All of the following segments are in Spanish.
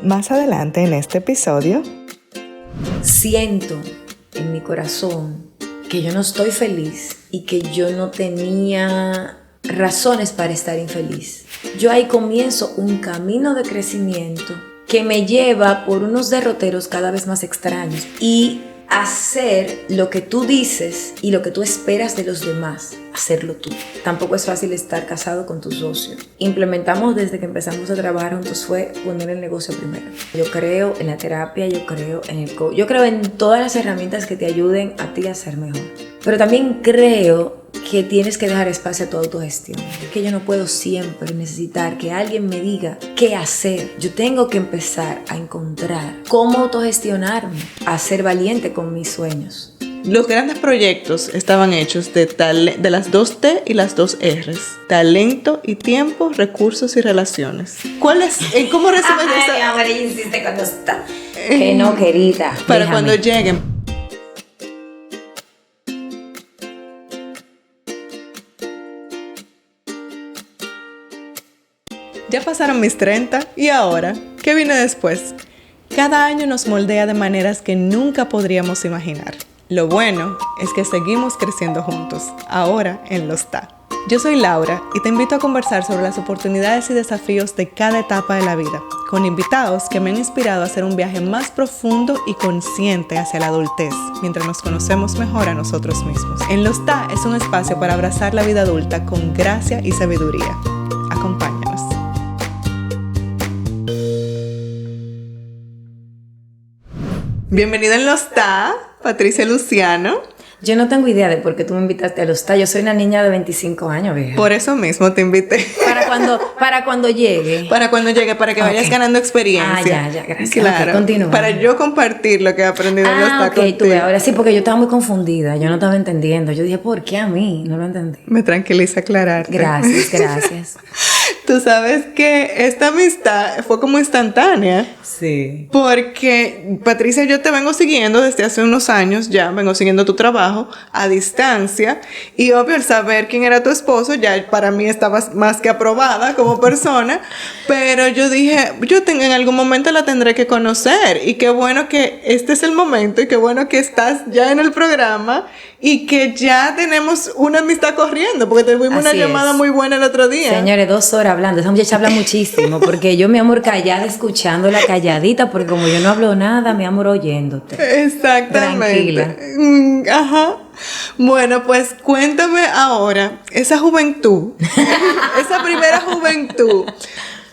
Más adelante en este episodio, siento en mi corazón que yo no estoy feliz y que yo no tenía razones para estar infeliz. Yo ahí comienzo un camino de crecimiento que me lleva por unos derroteros cada vez más extraños y hacer lo que tú dices y lo que tú esperas de los demás, hacerlo tú. Tampoco es fácil estar casado con tu socio. Implementamos desde que empezamos a trabajar juntos fue poner el negocio primero. Yo creo en la terapia, yo creo en el coach, yo creo en todas las herramientas que te ayuden a ti a ser mejor. Pero también creo que tienes que dejar espacio a tu autogestión. Es que yo no puedo siempre necesitar que alguien me diga qué hacer. Yo tengo que empezar a encontrar cómo autogestionarme, a ser valiente con mis sueños. los grandes proyectos estaban hechos de las 2T y las 2Rs. Talento y tiempo, recursos y relaciones. ¿Cómo resumes eso? Ay, ahora ella insiste cuando está. Que no, querida. Para déjame. cuando lleguen. Ya pasaron mis 30 y ahora, ¿qué viene después? Cada año nos moldea de maneras que nunca podríamos imaginar. Lo bueno es que seguimos creciendo juntos, ahora en Los TA. Yo soy Laura y te invito a conversar sobre las oportunidades y desafíos de cada etapa de la vida, con invitados que me han inspirado a hacer un viaje más profundo y consciente hacia la adultez, mientras nos conocemos mejor a nosotros mismos. En Los TA es un espacio para abrazar la vida adulta con gracia y sabiduría. Acompáñanos. Bienvenida en Los TA, Patricia Luciano. Yo no tengo idea de por qué tú me invitaste a Los TA. Yo soy una niña de 25 años, vieja. Por eso mismo te invité. Para cuando llegue. Para cuando llegue, para que vayas ganando experiencia. Ya, gracias. Claro, okay, continúa. para yo compartir lo que he aprendido en Los TA contigo. Tú ves, ahora sí, porque yo estaba muy confundida. Yo no estaba entendiendo. Yo dije, ¿por qué a mí? No lo entendí. Me tranquiliza aclararte. Gracias. Tú sabes que esta amistad fue como instantánea. Sí. Porque, Patricia, yo te vengo siguiendo desde hace unos años ya, vengo siguiendo tu trabajo a distancia, y obvio el saber quién era tu esposo ya para mí estaba más que aprobada como persona, pero yo dije, en algún momento la tendré que conocer, y qué bueno que este es el momento, y qué bueno que estás ya en el programa, y que ya tenemos una amistad corriendo, porque tuvimos una llamada muy buena el otro día. Señores, 2 horas hablando. Esa muchacha habla muchísimo, porque yo, mi amor, callada, escuchándola calladita, porque como yo no hablo nada, mi amor, oyéndote. Exactamente. Tranquila. Ajá. Bueno, pues cuéntame ahora, esa juventud, esa primera juventud,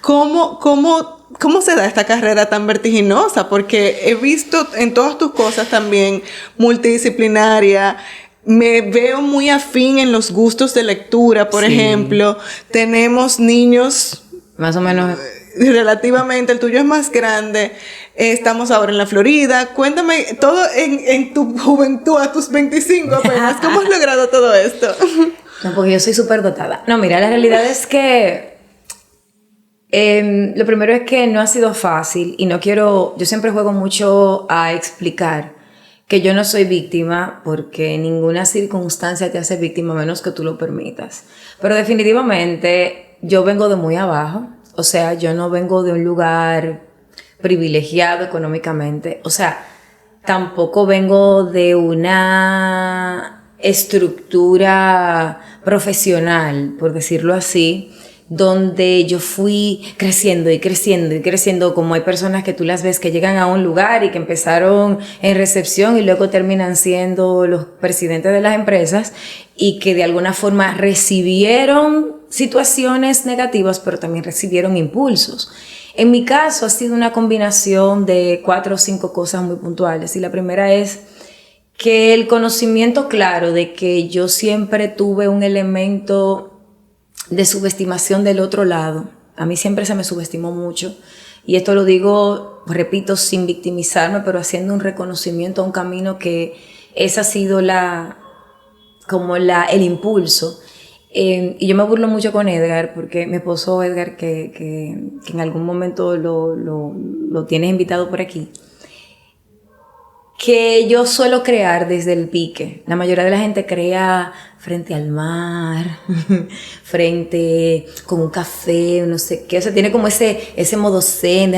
¿cómo se da esta carrera tan vertiginosa? Porque he visto en todas tus cosas también multidisciplinaria. Me veo muy afín en los gustos de lectura, por ejemplo. Tenemos niños... Más o menos... Relativamente, el tuyo es más grande. Estamos ahora en la Florida. Cuéntame todo en tu juventud, a tus 25 apenas. ¿Cómo has logrado todo esto? No, porque yo soy súper dotada. No, mira, la realidad es que lo primero es que no ha sido fácil y no quiero... Yo siempre juego mucho a explicar que yo no soy víctima porque ninguna circunstancia te hace víctima a menos que tú lo permitas. Pero definitivamente yo vengo de muy abajo. O sea, yo no vengo de un lugar privilegiado económicamente. O sea, tampoco vengo de una estructura profesional, por decirlo así, donde yo fui creciendo y creciendo y creciendo, como hay personas que tú las ves que llegan a un lugar y que empezaron en recepción y luego terminan siendo los presidentes de las empresas y que de alguna forma recibieron situaciones negativas, pero también recibieron impulsos. En mi caso ha sido una combinación de 4 o 5 cosas muy puntuales, y la primera es que el conocimiento claro de que yo siempre tuve un elemento de subestimación del otro lado. A mí siempre se me subestimó mucho, y esto lo digo, repito, sin victimizarme, pero haciendo un reconocimiento a un camino que esa ha sido el impulso. Y yo me burlo mucho con Edgar, porque mi esposo Edgar, que en algún momento lo tienes invitado por aquí, que yo suelo crear desde el pique. La mayoría de la gente crea frente al mar, frente con un café, no sé qué. O sea, tiene como ese modo zen,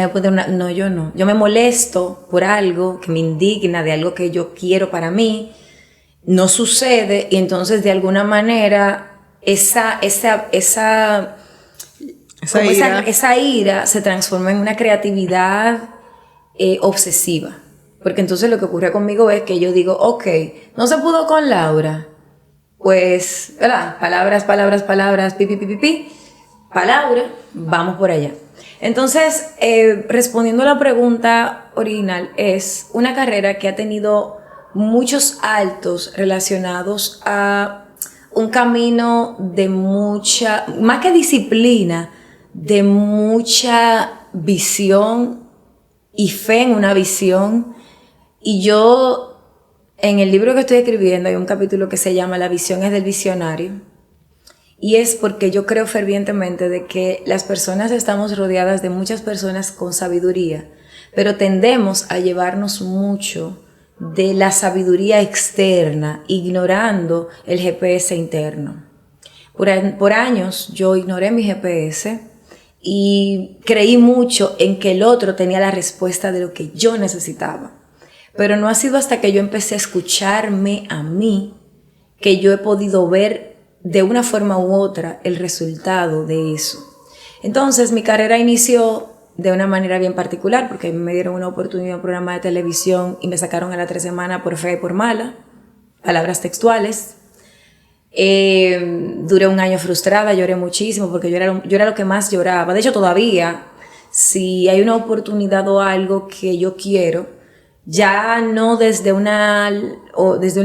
no, yo no. Yo me molesto por algo que me indigna, de algo que yo quiero para mí. No sucede y entonces de alguna manera esa ira se transforma en una creatividad obsesiva. Porque entonces lo que ocurre conmigo es que yo digo, ok, no se pudo con Laura, pues, ¿verdad? Palabras, pi, para Laura, vamos por allá. Entonces, respondiendo a la pregunta original, es una carrera que ha tenido muchos altos relacionados a un camino de mucha, más que disciplina, de mucha visión y fe en una visión. Y yo, en el libro que estoy escribiendo, hay un capítulo que se llama La visión es del visionario. Y es porque yo creo fervientemente de que las personas estamos rodeadas de muchas personas con sabiduría, pero tendemos a llevarnos mucho de la sabiduría externa, ignorando el GPS interno. Por años yo ignoré mi GPS y creí mucho en que el otro tenía la respuesta de lo que yo necesitaba. Pero no ha sido hasta que yo empecé a escucharme a mí que yo he podido ver de una forma u otra el resultado de eso. Entonces mi carrera inició de una manera bien particular porque me dieron una oportunidad en un programa de televisión y me sacaron a las 3 semanas por fea y por mala, palabras textuales. Duré un año frustrada, lloré muchísimo porque yo era lo que más lloraba. De hecho todavía, si hay una oportunidad o algo que yo quiero, ya no desde un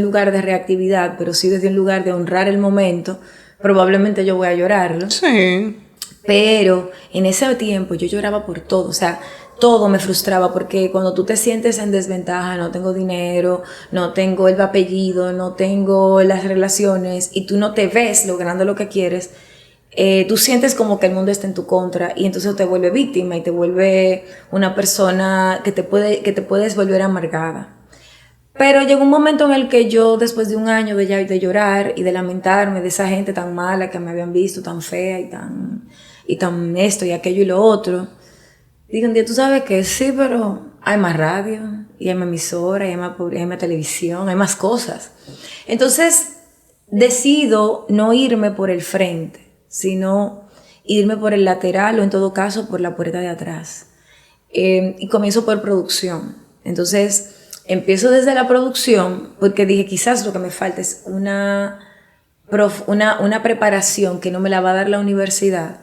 lugar de reactividad, pero sí desde un lugar de honrar el momento, probablemente yo voy a llorarlo. Sí. Pero en ese tiempo yo lloraba por todo, o sea, todo me frustraba porque cuando tú te sientes en desventaja, no tengo dinero, no tengo el apellido, no tengo las relaciones y tú no te ves logrando lo que quieres, tú sientes como que el mundo está en tu contra y entonces te vuelve víctima y te vuelve una persona que te puedes volver amargada. Pero llegó un momento en el que yo, después de un año de llorar y de lamentarme de esa gente tan mala que me habían visto, tan fea y tan esto y aquello y lo otro, dije un día, tú sabes que sí, pero hay más radio y hay más emisora y hay más televisión, hay más cosas. Entonces decido no irme por el frente, sino irme por el lateral o en todo caso por la puerta de atrás. Y comienzo por producción. Entonces empiezo desde la producción porque dije quizás lo que me falta es una preparación que no me la va a dar la universidad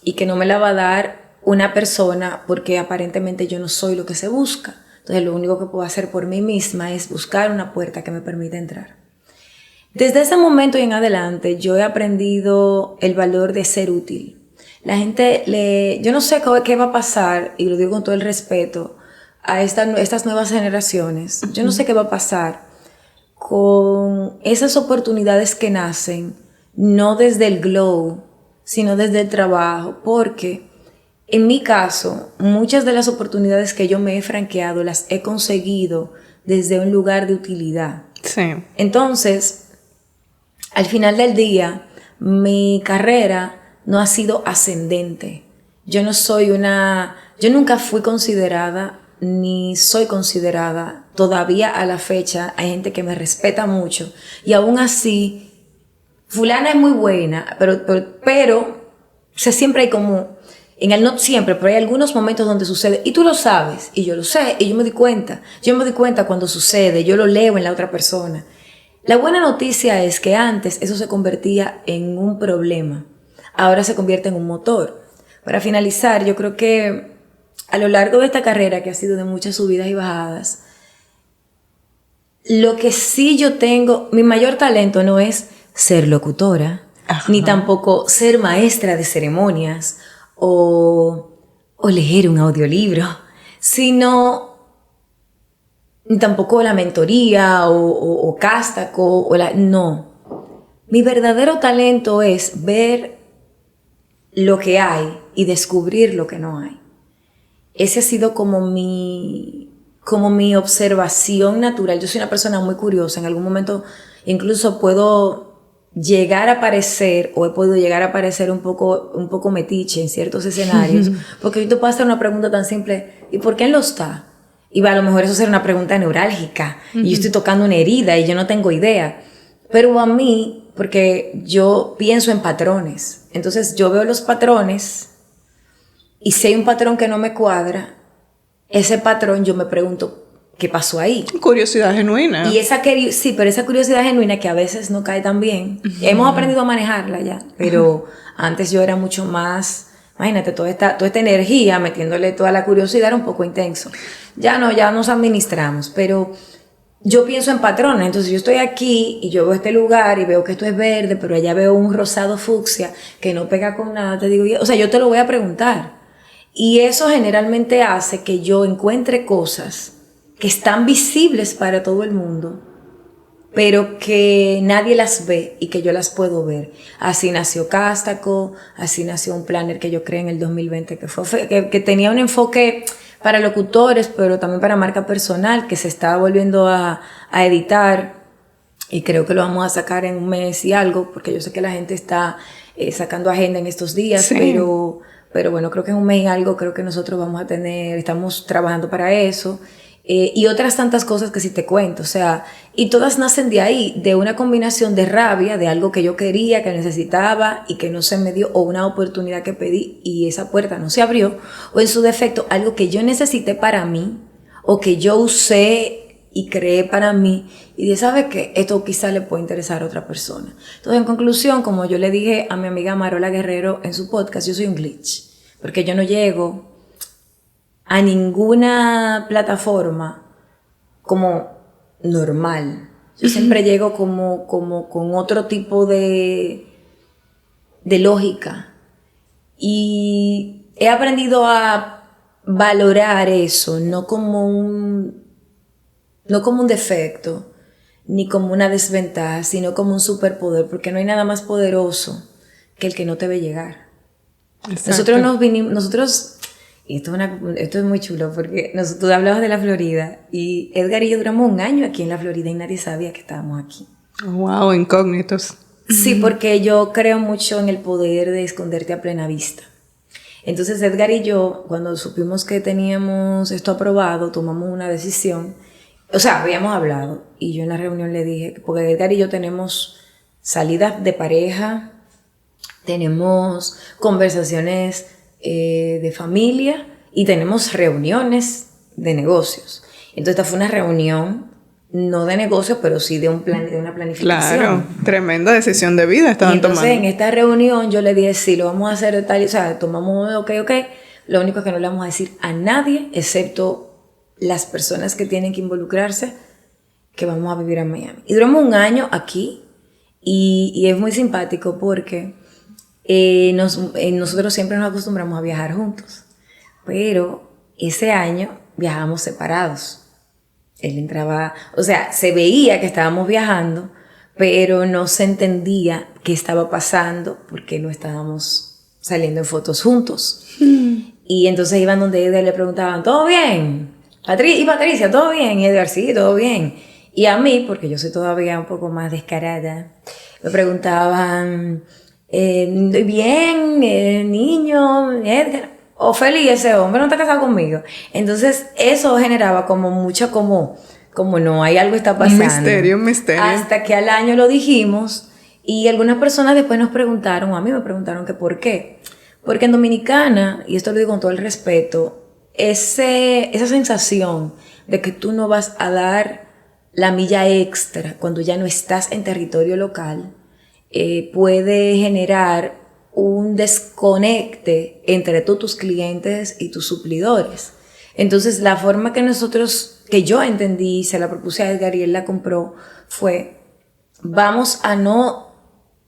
y que no me la va a dar una persona porque aparentemente yo no soy lo que se busca. Entonces lo único que puedo hacer por mí misma es buscar una puerta que me permita entrar. Desde ese momento y en adelante yo he aprendido el valor de ser útil. La gente, yo no sé qué va a pasar, y lo digo con todo el respeto, a estas nuevas generaciones. Yo no sé qué va a pasar con esas oportunidades que nacen, no desde el glow, sino desde el trabajo, porque en mi caso, muchas de las oportunidades que yo me he franqueado las he conseguido desde un lugar de utilidad. Sí. Entonces, al final del día, mi carrera no ha sido ascendente. Yo nunca fui considerada, ni soy considerada, todavía a la fecha, hay gente que me respeta mucho, y aún así, fulana es muy buena, pero o sea, siempre hay como, no siempre, pero hay algunos momentos donde sucede, y tú lo sabes, y yo lo sé, y yo me di cuenta cuando sucede, yo lo leo en la otra persona. La buena noticia es que antes eso se convertía en un problema, ahora se convierte en un motor. Para finalizar, yo creo que a lo largo de esta carrera, que ha sido de muchas subidas y bajadas, lo que sí yo tengo, mi mayor talento no es ser locutora, ni tampoco ser maestra de ceremonias o leer un audiolibro, sino tampoco la mentoría o Cástaco no. Mi verdadero talento es ver lo que hay y descubrir lo que no hay. Ese ha sido como mi como mi observación natural. Yo soy una persona muy curiosa. En algún momento incluso puedo llegar a parecer, o he podido llegar a parecer un poco metiche en ciertos escenarios, porque yo te puedo hacer una pregunta tan simple: ¿y por qué él lo está? Y a lo mejor eso será una pregunta neurálgica, y yo estoy tocando una herida y yo no tengo idea. Pero a mí, porque yo pienso en patrones, entonces yo veo los patrones, y si hay un patrón que no me cuadra, ese patrón yo me pregunto, ¿qué pasó ahí? Curiosidad genuina. Y sí, pero esa curiosidad genuina que a veces no cae tan bien. Hemos aprendido a manejarla ya, pero antes yo era mucho más, imagínate, toda esta energía, metiéndole toda la curiosidad, era un poco intenso. Ya nos administramos, pero yo pienso en patrones. Entonces yo estoy aquí y yo veo este lugar y veo que esto es verde, pero allá veo un rosado fucsia que no pega con nada. Te digo, o sea, yo te lo voy a preguntar. Y eso generalmente hace que yo encuentre cosas que están visibles para todo el mundo, pero que nadie las ve y que yo las puedo ver. Así nació Cástaco, así nació un planner que yo creé en el 2020, que tenía un enfoque para locutores, pero también para marca personal, que se estaba volviendo a editar, y creo que lo vamos a sacar en un mes y algo, porque yo sé que la gente está sacando agenda en estos días, sí. Pero bueno, creo que en un mes y algo creo que nosotros estamos trabajando para eso. Y otras tantas cosas que sí te cuento, o sea, y todas nacen de ahí, de una combinación de rabia, de algo que yo quería, que necesitaba y que no se me dio, o una oportunidad que pedí y esa puerta no se abrió, o en su defecto algo que yo necesité para mí, o que yo usé y creé para mí, y dije, ¿sabes qué? Esto quizás le puede interesar a otra persona. Entonces, en conclusión, como yo le dije a mi amiga Marola Guerrero en su podcast, yo soy un glitch, porque yo no llego a ninguna plataforma como normal. Yo siempre llego como con otro tipo de lógica. Y he aprendido a valorar eso, no como un defecto, ni como una desventaja, sino como un superpoder, porque no hay nada más poderoso que el que no te ve llegar. Exacto. Nosotros y esto es muy chulo, porque tú hablabas de la Florida, y Edgar y yo duramos un año aquí en la Florida y nadie sabía que estábamos aquí. Wow, incógnitos. Sí, porque yo creo mucho en el poder de esconderte a plena vista. Entonces Edgar y yo, cuando supimos que teníamos esto aprobado, tomamos una decisión. O sea, habíamos hablado, y yo en la reunión le dije, porque Edgar y yo tenemos salidas de pareja, tenemos conversaciones de familia, y tenemos reuniones de negocios. Entonces esta fue una reunión no de negocios, pero sí de una planificación. Claro, tremenda decisión de vida estaban tomando. Entonces en esta reunión yo le dije, sí, lo vamos a hacer de tal, o sea, tomamos ok, lo único es que no le vamos a decir a nadie, excepto las personas que tienen que involucrarse, que vamos a vivir en Miami. Y duramos un año aquí, y es muy simpático porque nosotros siempre nos acostumbramos a viajar juntos, pero ese año viajamos separados. Él entraba, o sea, se veía que estábamos viajando, pero no se entendía qué estaba pasando porque no estábamos saliendo en fotos juntos. Y entonces iban donde Edgar, le preguntaban, ¿todo bien? Y Patricia, ¿todo bien? Y Edgar, sí, todo bien. Y a mí, porque yo soy todavía un poco más descarada, me preguntaban, bien, niño, Edgar, Ofeli, ese hombre no está casado conmigo. Entonces eso generaba como mucha, como no, hay algo está pasando. Un misterio. Hasta que al año lo dijimos, y algunas personas después nos preguntaron, a mí me preguntaron que por qué. Porque en Dominicana, y esto lo digo con todo el respeto, esa sensación de que tú no vas a dar la milla extra cuando ya no estás en territorio local, puede generar un desconecte entre tus clientes y tus suplidores. Entonces la forma que yo entendí, se la propuse a Edgar y él la compró, fue: vamos a no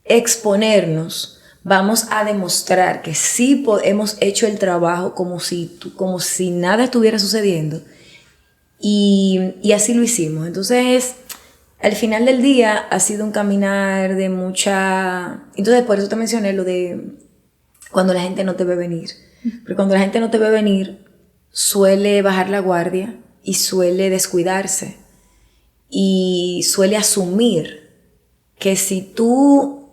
exponernos, vamos a demostrar que sí hemos hecho el trabajo como si nada estuviera sucediendo, y así lo hicimos. Entonces al final del día ha sido un caminar de mucha... Entonces por eso te mencioné lo de cuando la gente no te ve venir. Porque cuando la gente no te ve venir, suele bajar la guardia, y suele descuidarse y suele asumir que si tú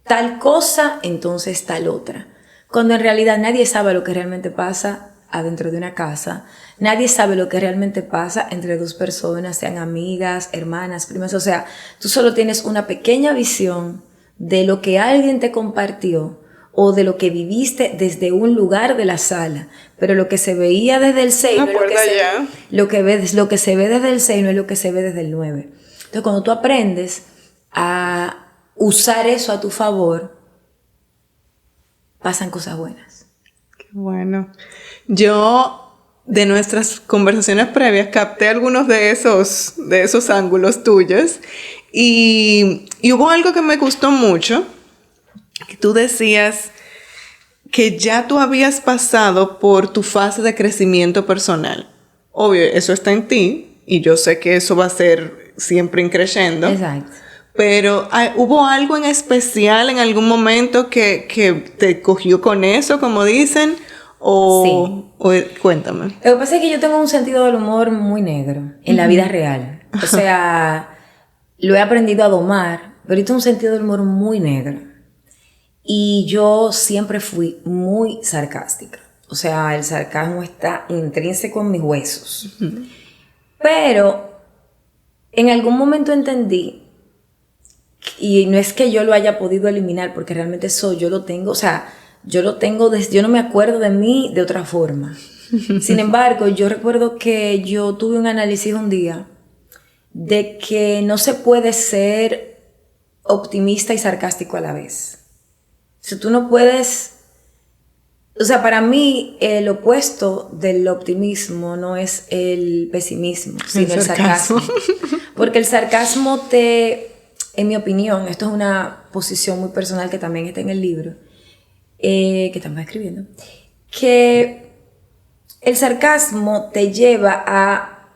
tal cosa, entonces tal otra. Cuando en realidad nadie sabe lo que realmente pasa adentro de una casa. Nadie sabe lo que realmente pasa entre dos personas, sean amigas, hermanas, primas. O sea, tú solo tienes una pequeña visión de lo que alguien te compartió o de lo que viviste desde un lugar de la sala. Pero lo que se veía desde el 6 no es lo que se ve desde el 6 no es lo que se ve desde el 9. Entonces, cuando tú aprendes a usar eso a tu favor, pasan cosas buenas. Qué bueno. Yo, de nuestras conversaciones previas, capté algunos de esos ángulos tuyos y hubo algo que me gustó mucho, que tú decías que ya tú habías pasado por tu fase de crecimiento personal. Obvio, eso está en ti y yo sé que eso va a ser siempre increciendo. Exacto. Pero ¿hubo algo en especial en algún momento que te cogió con eso, como dicen? O cuéntame. Lo que pasa es que yo tengo un sentido del humor muy negro en la vida real. O sea, lo he aprendido a domar, pero yo tengo un sentido del humor muy negro. Y yo siempre fui muy sarcástica. O sea, el sarcasmo está intrínseco en mis huesos. Pero en algún momento entendí, y no es que yo lo haya podido eliminar, porque realmente yo lo tengo, o sea, yo no me acuerdo de mí de otra forma. Sin embargo, yo recuerdo que yo tuve un análisis un día de que no se puede ser optimista y sarcástico a la vez. O sea, tú no puedes... O sea, para mí el opuesto del optimismo no es el pesimismo, sino el sarcasmo. Porque el sarcasmo en mi opinión, esto es una posición muy personal que también está en el libro, que estamos escribiendo, que el sarcasmo te lleva a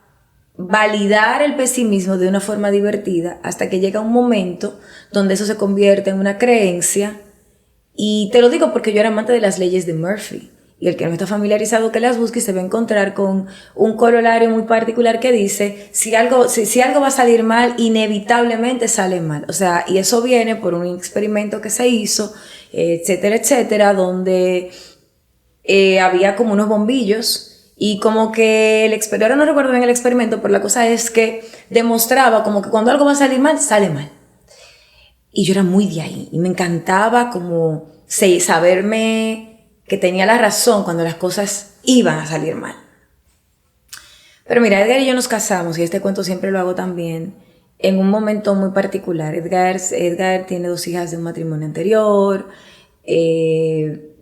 validar el pesimismo de una forma divertida hasta que llega un momento donde eso se convierte en una creencia. Y te lo digo porque yo era amante de las leyes de Murphy. Y el que no está familiarizado que las busque se va a encontrar con un corolario muy particular que dice, si algo va a salir mal, inevitablemente sale mal. O sea, y eso viene por un experimento que se hizo, etcétera, etcétera, donde había como unos bombillos y como que ahora no recuerdo bien el experimento, pero la cosa es que demostraba como que cuando algo va a salir mal, sale mal. Y yo era muy de ahí y me encantaba como saberme que tenía la razón cuando las cosas iban a salir mal. Pero mira, Edgar y yo nos casamos, y este cuento siempre lo hago también, en un momento muy particular. Edgar tiene 2 hijas de un matrimonio anterior,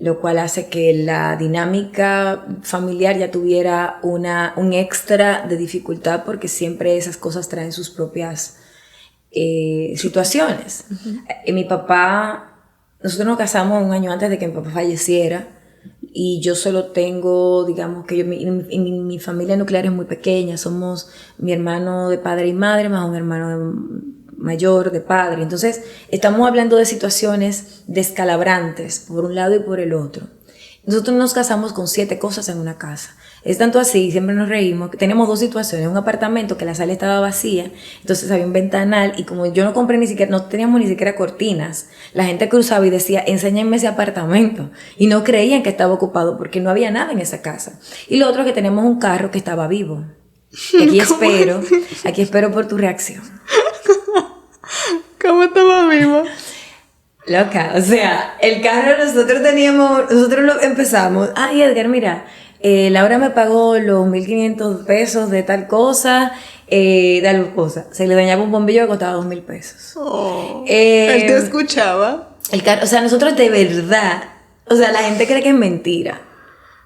lo cual hace que la dinámica familiar ya tuviera un extra de dificultad, porque siempre esas cosas traen sus propias situaciones. Mi papá... Nosotros nos casamos un año antes de que mi papá falleciera y yo solo tengo, digamos que mi familia nuclear es muy pequeña, somos mi hermano de padre y madre más un hermano mayor de padre. Entonces estamos hablando de situaciones descalabrantes por un lado y por el otro. Nosotros nos casamos con 7 cosas en una casa. Es tanto así, siempre nos reímos, que tenemos 2 situaciones. Un apartamento que la sala estaba vacía, entonces había un ventanal y como yo no teníamos ni siquiera cortinas, la gente cruzaba y decía, enséñenme ese apartamento. Y no creían que estaba ocupado porque no había nada en esa casa. Y lo otro es que tenemos un carro que estaba vivo. Y aquí espero por tu reacción. ¿Cómo estaba vivo? Loca, o sea, el carro nosotros lo empezamos. Ay, Edgar, mira, Laura me pagó los 1,500 pesos de tal cosa, se le dañaba un bombillo que costaba 2,000 pesos. Él te escuchaba. El carro, o sea, nosotros de verdad, o sea, la gente cree que es mentira,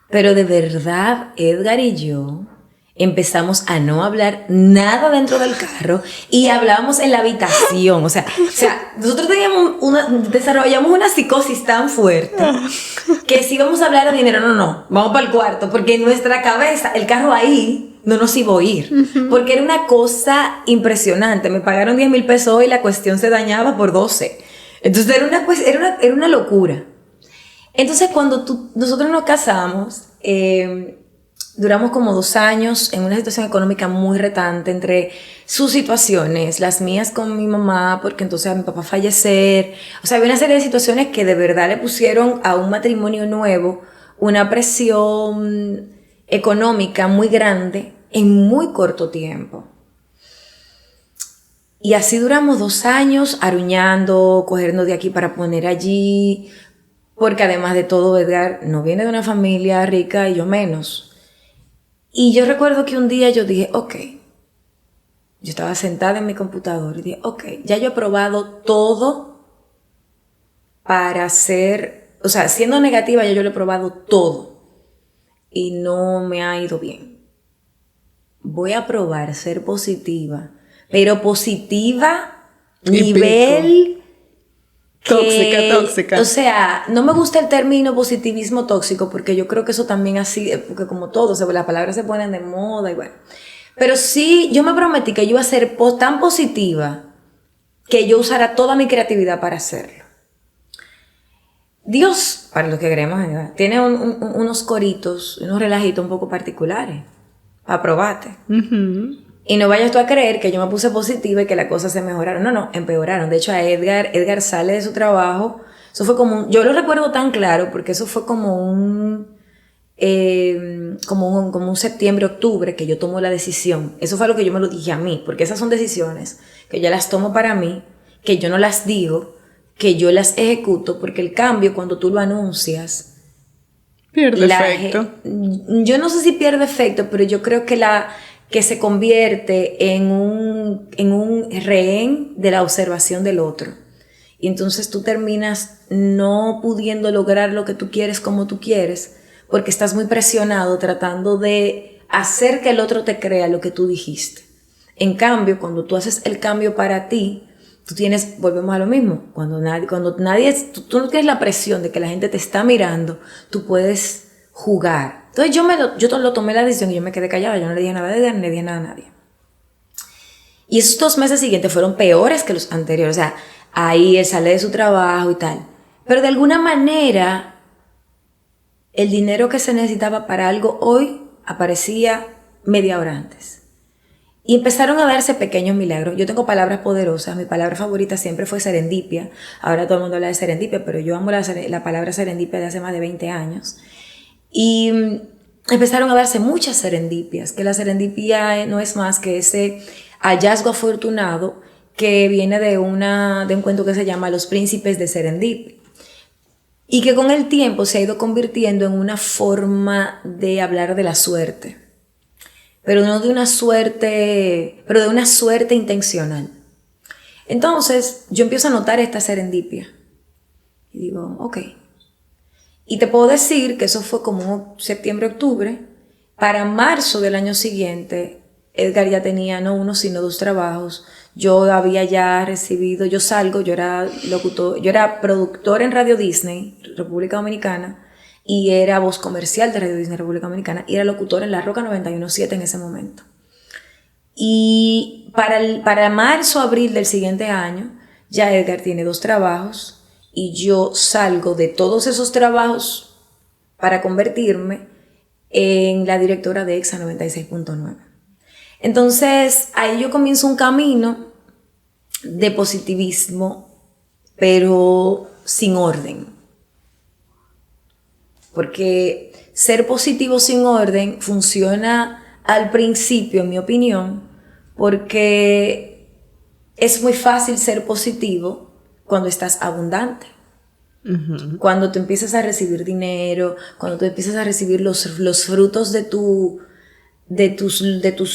pero de verdad, Edgar y yo empezamos a no hablar nada dentro del carro y hablábamos en la habitación. O sea, nosotros desarrollamos una psicosis tan fuerte que si íbamos a hablar de dinero, no, vamos para el cuarto, porque en nuestra cabeza el carro ahí no nos iba a oír, porque era una cosa impresionante. Me pagaron 10,000 pesos hoy y la cuestión se dañaba por 12. Entonces era una locura. Entonces cuando nosotros nos casamos, duramos como 2 años en una situación económica muy retante entre sus situaciones, las mías con mi mamá, porque entonces a mi papá fallecer. O sea, había una serie de situaciones que de verdad le pusieron a un matrimonio nuevo una presión económica muy grande en muy corto tiempo. Y así duramos 2 años aruñando, cogernos de aquí para poner allí, porque además de todo Edgar no viene de una familia rica y yo menos. Y yo recuerdo que un día yo dije, ok, yo estaba sentada en mi computador y dije, ok, ya yo he probado todo para hacer, o sea, siendo negativa ya yo lo he probado todo y no me ha ido bien. Voy a probar ser positiva, pero positiva nivel tóxica. O sea, no me gusta el término positivismo tóxico porque yo creo que eso también así, porque como todo, las palabras se ponen de moda y bueno. Pero sí, yo me prometí que yo iba a ser tan positiva que yo usara toda mi creatividad para hacerlo. Dios, para los que creemos, tiene unos coritos, unos relajitos un poco particulares para probarte. Y no vayas tú a creer que yo me puse positiva y que las cosas se mejoraron. No, empeoraron. De hecho, a Edgar sale de su trabajo. Eso fue como yo lo recuerdo tan claro porque eso fue como un septiembre, octubre que yo tomo la decisión. Eso fue lo que yo me lo dije a mí, porque esas son decisiones que yo las tomo para mí, que yo no las digo, que yo las ejecuto, porque el cambio cuando tú lo anuncias pierde efecto. Yo no sé si pierde efecto, pero yo creo que se convierte en un rehén de la observación del otro. Y entonces tú terminas no pudiendo lograr lo que tú quieres como tú quieres, porque estás muy presionado tratando de hacer que el otro te crea lo que tú dijiste. En cambio, cuando tú haces el cambio para ti, volvemos a lo mismo, cuando tú no tienes la presión de que la gente te está mirando, tú puedes jugar. Entonces yo lo tomé la decisión y yo me quedé callada, yo no le dije nada a Edgar, ni le dije nada a nadie. Y esos 2 meses siguientes fueron peores que los anteriores, o sea, ahí él sale de su trabajo y tal. Pero de alguna manera, el dinero que se necesitaba para algo hoy aparecía media hora antes. Y empezaron a darse pequeños milagros. Yo tengo palabras poderosas. Mi palabra favorita siempre fue serendipia. Ahora todo el mundo habla de serendipia, pero yo amo la palabra serendipia de hace más de 20 años. Y empezaron a darse muchas serendipias, que la serendipia no es más que ese hallazgo afortunado que viene de un cuento que se llama Los Príncipes de Serendip. Y que con el tiempo se ha ido convirtiendo en una forma de hablar de la suerte. Pero no de una suerte, pero de una suerte intencional. Entonces, yo empiezo a notar esta serendipia. Y digo, ok. Y te puedo decir que eso fue como septiembre, octubre. Para marzo del año siguiente, Edgar ya tenía no uno, sino 2 trabajos. Yo había ya recibido, yo era locutor, yo era productor en Radio Disney, República Dominicana, y era voz comercial de Radio Disney República Dominicana, y era locutor en La Roca 91.7 en ese momento. Y para marzo, abril del siguiente año, ya Edgar tiene 2 trabajos, y yo salgo de todos esos trabajos para convertirme en la directora de EXA 96.9. Entonces, ahí yo comienzo un camino de positivismo, pero sin orden. Porque ser positivo sin orden funciona al principio, en mi opinión, porque es muy fácil ser positivo cuando estás abundante. Uh-huh. Cuando tú empiezas a recibir dinero, cuando tú empiezas a recibir los frutos de tus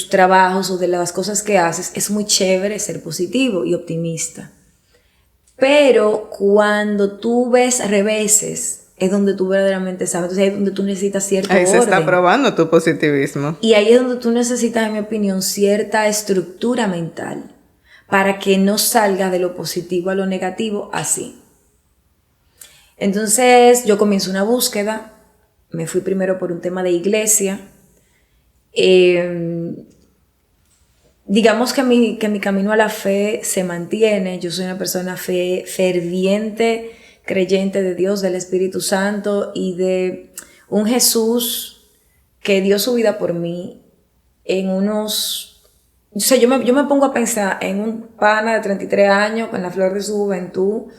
trabajos o de las cosas que haces, es muy chévere ser positivo y optimista. Pero cuando tú ves reveses, es donde tú verdaderamente sabes. Entonces ahí es donde tú necesitas cierto orden. Ahí se está probando tu positivismo. Y ahí es donde tú necesitas, en mi opinión, cierta estructura mental para que no salgas de lo positivo a lo negativo así. Entonces yo comienzo una búsqueda. Me fui primero por un tema de iglesia. Digamos que mi camino a la fe se mantiene. Yo soy una persona ferviente, creyente de Dios, del Espíritu Santo y de un Jesús que dio su vida por mí en unos... O sea, yo me pongo a pensar en un pana de 33 años, con la flor de su juventud,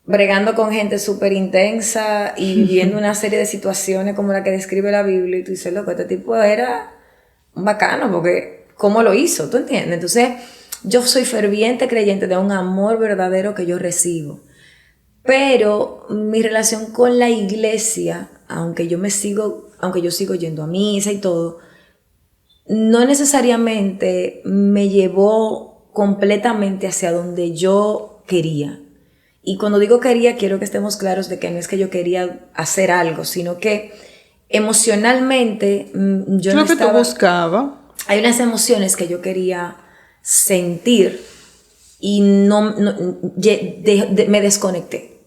bregando con gente súper intensa y viviendo una serie de situaciones como la que describe la Biblia, y tú dices, loco, este tipo era un bacano, porque ¿cómo lo hizo? ¿Tú entiendes? Entonces, yo soy ferviente creyente de un amor verdadero que yo recibo. Pero mi relación con la iglesia, aunque yo sigo yendo a misa y todo, no necesariamente me llevó completamente hacia donde yo quería. Y cuando digo quería, quiero que estemos claros de que no es que yo quería hacer algo, sino que emocionalmente yo no Lo que tú estaba... buscabas. Hay unas emociones que yo quería sentir y me desconecté.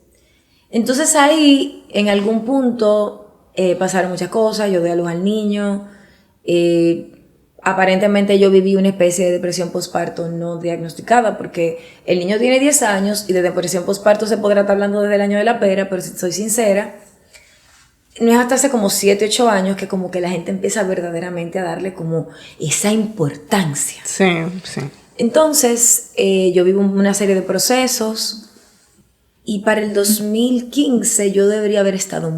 Entonces ahí, en algún punto, pasaron muchas cosas. Yo di a luz al niño. Aparentemente yo viví una especie de depresión postparto no diagnosticada, porque el niño tiene 10 años y de depresión postparto se podrá estar hablando desde el año de la pera, pero si soy sincera, no es hasta hace como 7, 8 años que como que la gente empieza verdaderamente a darle como esa importancia. Sí, sí. Entonces, yo vivo una serie de procesos y para el 2015 yo debería haber estado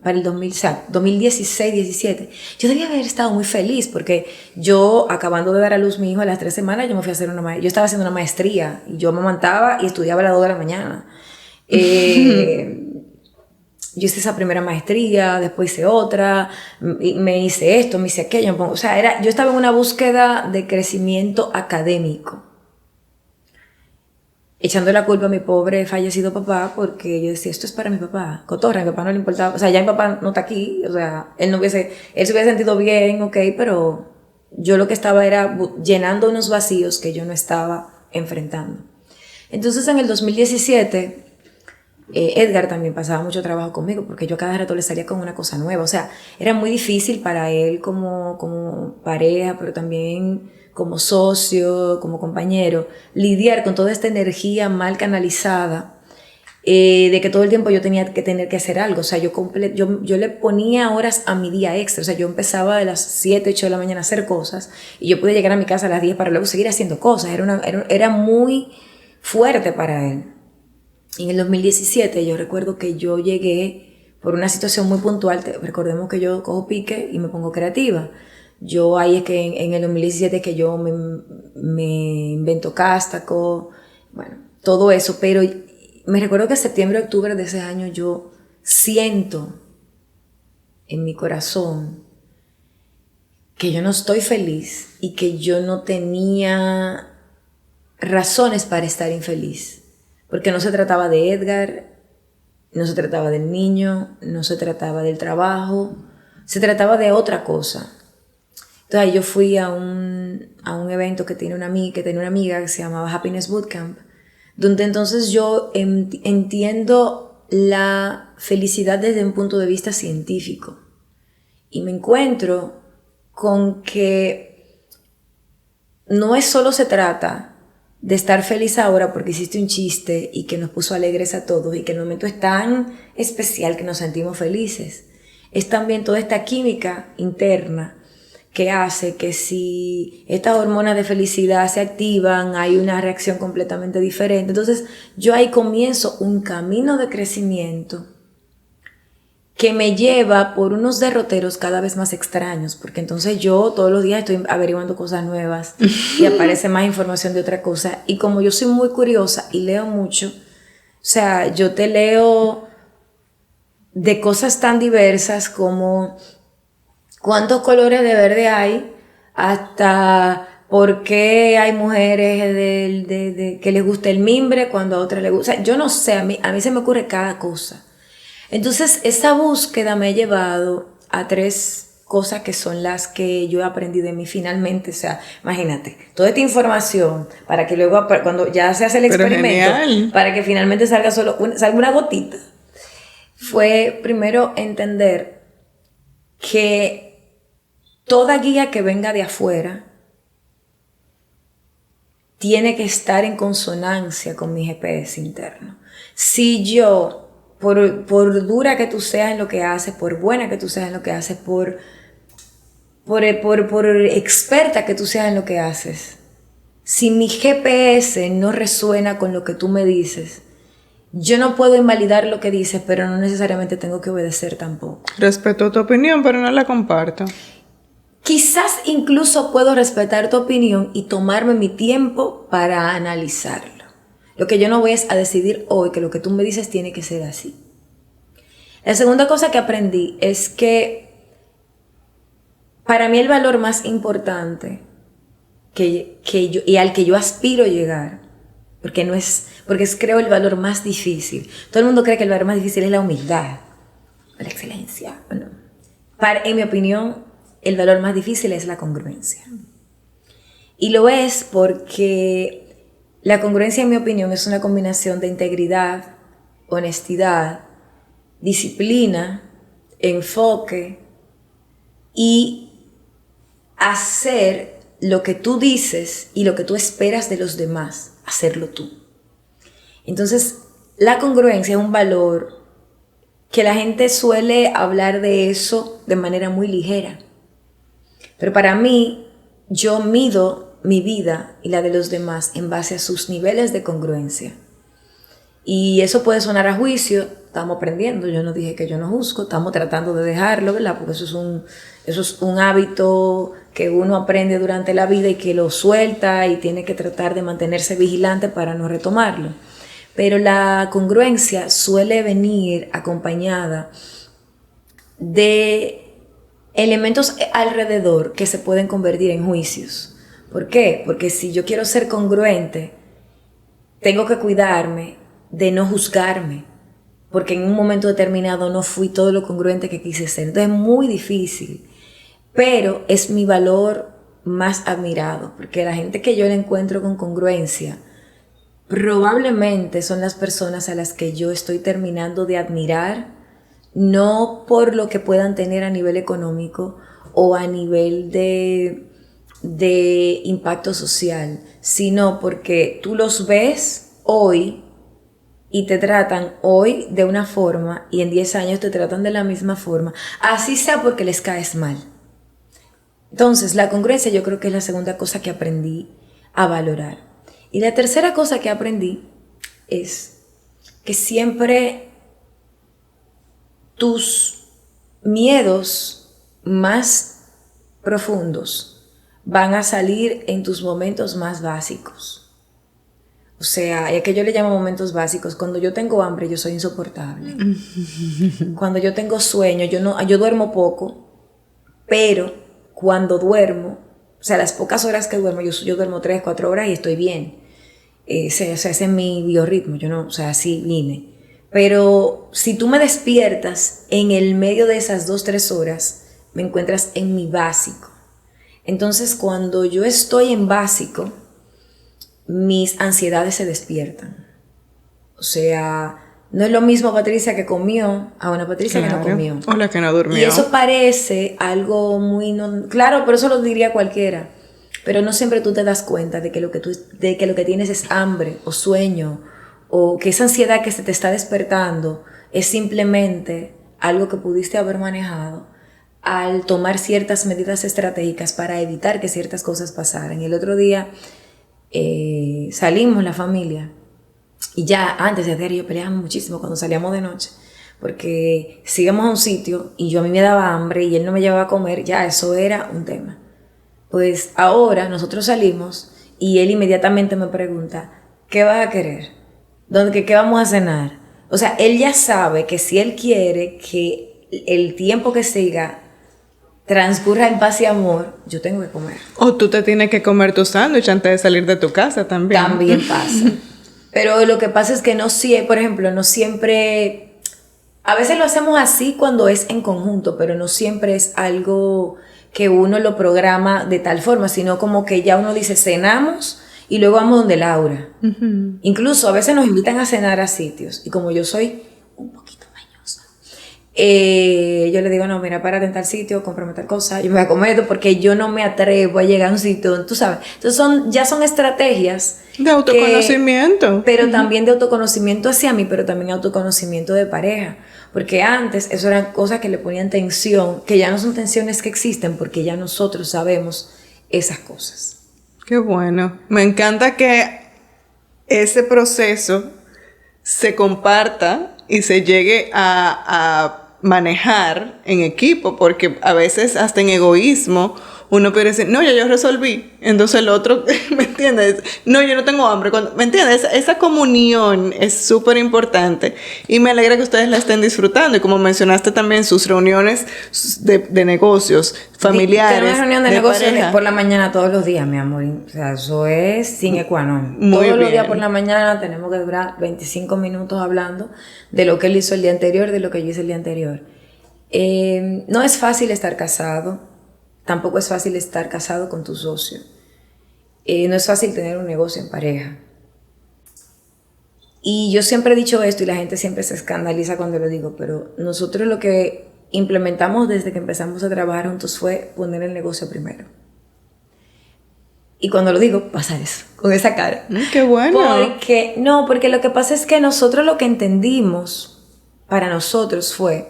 para el 2016, 17, yo debía haber estado muy feliz porque yo, acabando de dar a luz mi hijo a las 3 semanas, yo me fui a hacer yo estaba haciendo una maestría y yo me amamantaba y estudiaba a las 2 de la mañana. Yo hice esa primera maestría, después hice otra, me hice esto, me hice aquello. O sea, yo estaba en una búsqueda de crecimiento académico, echando la culpa a mi pobre fallecido papá, porque yo decía, esto es para mi papá, cotorra, a mi papá no le importaba, o sea, ya mi papá no está aquí, o sea, él se hubiese sentido bien, ok, pero yo lo que estaba era llenando unos vacíos que yo no estaba enfrentando. Entonces en el 2017... Edgar también pasaba mucho trabajo conmigo porque yo cada rato le salía con una cosa nueva, o sea, era muy difícil para él como pareja, pero también como socio, como compañero, lidiar con toda esta energía mal canalizada, de que todo el tiempo yo tenía que tener que hacer algo, o sea, yo le ponía horas a mi día extra, o sea, yo empezaba de las 7, 8 de la mañana a hacer cosas y yo podía llegar a mi casa a las 10 para luego seguir haciendo cosas, era muy fuerte para él. En el 2017 yo recuerdo que yo llegué por una situación muy puntual. Recordemos que yo cojo pique y me pongo creativa. Yo ahí es que en el 2017 que yo me invento Cástaco, bueno, todo eso. Pero me recuerdo que en septiembre, octubre de ese año yo siento en mi corazón que yo no estoy feliz y que yo no tenía razones para estar infeliz. Porque no se trataba de Edgar, no se trataba del niño, no se trataba del trabajo, se trataba de otra cosa. Entonces yo fui a un evento que tenía una amiga que se llamaba Happiness Bootcamp, donde entonces yo entiendo la felicidad desde un punto de vista científico. Y me encuentro con que no es solo se trata de estar feliz ahora porque hiciste un chiste y que nos puso alegres a todos y que el momento es tan especial que nos sentimos felices. Es también toda esta química interna que hace que si estas hormonas de felicidad se activan, hay una reacción completamente diferente. Entonces yo ahí comienzo un camino de crecimiento que me lleva por unos derroteros cada vez más extraños, porque entonces yo todos los días estoy averiguando cosas nuevas y aparece más información de otra cosa, y como yo soy muy curiosa y leo mucho, o sea, yo te leo de cosas tan diversas como cuántos colores de verde hay, hasta por qué hay mujeres que les gusta el mimbre cuando a otras les gusta, o sea, yo no sé, a mí se me ocurre cada cosa. Entonces, esa búsqueda me ha llevado a 3 cosas que son las que yo he aprendido de mí finalmente. O sea, imagínate, toda esta información para que luego, cuando ya se hace el experimento, para que finalmente salga una gotita, fue primero entender que toda guía que venga de afuera tiene que estar en consonancia con mi GPS interno. Si yo por dura que tú seas en lo que haces, por buena que tú seas en lo que haces, por experta que tú seas en lo que haces, si mi GPS no resuena con lo que tú me dices, yo no puedo invalidar lo que dices, pero no necesariamente tengo que obedecer tampoco. Respeto tu opinión, pero no la comparto. Quizás incluso puedo respetar tu opinión y tomarme mi tiempo para analizarlo. Lo que yo no voy es a decidir hoy que lo que tú me dices tiene que ser así. La segunda cosa que aprendí es que para mí el valor más importante y al que yo aspiro llegar, porque es creo el valor más difícil. Todo el mundo cree que el valor más difícil es la humildad, la excelencia. Bueno, en mi opinión, el valor más difícil es la congruencia. Y lo es porque la congruencia, en mi opinión, es una combinación de integridad, honestidad, disciplina, enfoque y hacer lo que tú dices y lo que tú esperas de los demás, hacerlo tú. Entonces, la congruencia es un valor que la gente suele hablar de eso de manera muy ligera. Pero para mí, yo mido mi vida y la de los demás en base a sus niveles de congruencia. Y eso puede sonar a juicio, estamos aprendiendo, yo no dije que yo no juzgo, estamos tratando de dejarlo, ¿verdad? Porque eso es un hábito que uno aprende durante la vida y que lo suelta y tiene que tratar de mantenerse vigilante para no retomarlo. Pero la congruencia suele venir acompañada de elementos alrededor que se pueden convertir en juicios. ¿Por qué? Porque si yo quiero ser congruente, tengo que cuidarme de no juzgarme, porque en un momento determinado no fui todo lo congruente que quise ser. Entonces es muy difícil, pero es mi valor más admirado, porque la gente que yo le encuentro con congruencia probablemente son las personas a las que yo estoy terminando de admirar, no por lo que puedan tener a nivel económico o a nivel de impacto social, sino porque tú los ves hoy y te tratan hoy de una forma y en 10 años te tratan de la misma forma, así sea porque les caes mal. Entonces, la congruencia yo creo que es la segunda cosa que aprendí a valorar. Y la tercera cosa que aprendí es que siempre tus miedos más profundos van a salir en tus momentos más básicos. O sea, y a que yo le llamo momentos básicos. Cuando yo tengo hambre, yo soy insoportable. Cuando yo tengo sueño, yo duermo poco, pero cuando duermo, o sea, las pocas horas que duermo, yo duermo 3, 4 horas y estoy bien. Ese es mi biorritmo, así vine. Pero si tú me despiertas en el medio de esas 2, 3 horas, me encuentras en mi básico. Entonces, cuando yo estoy en básico, mis ansiedades se despiertan. O sea, no es lo mismo Patricia que comió a una Patricia que no comió. O la que no durmió. Y eso parece algo muy... Claro, pero eso lo diría cualquiera. Pero no siempre tú te das cuenta de que lo que tienes es hambre o sueño, o que esa ansiedad que se te está despertando es simplemente algo que pudiste haber manejado al tomar ciertas medidas estratégicas para evitar que ciertas cosas pasaran. El otro día salimos la familia y ya antes de diario peleábamos muchísimo cuando salíamos de noche, porque si íbamos a un sitio y a mí me daba hambre y él no me llevaba a comer, ya eso era un tema. Pues ahora nosotros salimos y él inmediatamente me pregunta, ¿qué vas a querer? ¿Qué vamos a cenar? O sea, él ya sabe que si él quiere que el tiempo que siga transcurra en paz y amor, yo tengo que comer. O tú te tienes que comer tu sándwich antes de salir de tu casa también. También pasa. Pero lo que pasa es que no siempre... A veces lo hacemos así cuando es en conjunto, pero no siempre es algo que uno lo programa de tal forma, sino como que ya uno dice, cenamos y luego vamos donde Laura. Incluso a veces nos invitan a cenar a sitios y como yo soy un poquito mañosa, Yo le digo, no, mira, párate en tal sitio, cómprame tal cosa, yo me voy a comer esto porque yo no me atrevo a llegar a un sitio, tú sabes. Entonces ya son estrategias de autoconocimiento. Pero también de autoconocimiento hacia mí, pero también autoconocimiento de pareja. Porque antes eso eran cosas que le ponían tensión, que ya no son tensiones que existen porque ya nosotros sabemos esas cosas. Qué bueno. Me encanta que ese proceso se comparta y se llegue a manejar en equipo, porque a veces hasta en egoísmo uno puede decir, no, ya yo resolví, entonces el otro, ¿me entiendes? No, yo no tengo hambre, ¿me entiendes? Esa comunión es súper importante y me alegra que ustedes la estén disfrutando, y como mencionaste también sus reuniones de negocios, familiares, una reunión de negocios pareja. por la mañana todos los días, mi amor, o sea, eso es sine qua non. Muy todos bien. los días por la mañana tenemos que durar 25 minutos hablando de lo que él hizo el día anterior, de lo que yo hice el día anterior. No es fácil estar casado. Tampoco es fácil estar casado con tu socio. No es fácil tener un negocio en pareja. Y yo siempre he dicho esto y la gente siempre se escandaliza cuando lo digo, pero nosotros lo que implementamos desde que empezamos a trabajar juntos fue poner el negocio primero. Y cuando lo digo, pasa eso, con esa cara. ¡Qué bueno! Porque lo que pasa es que nosotros lo que entendimos para nosotros fue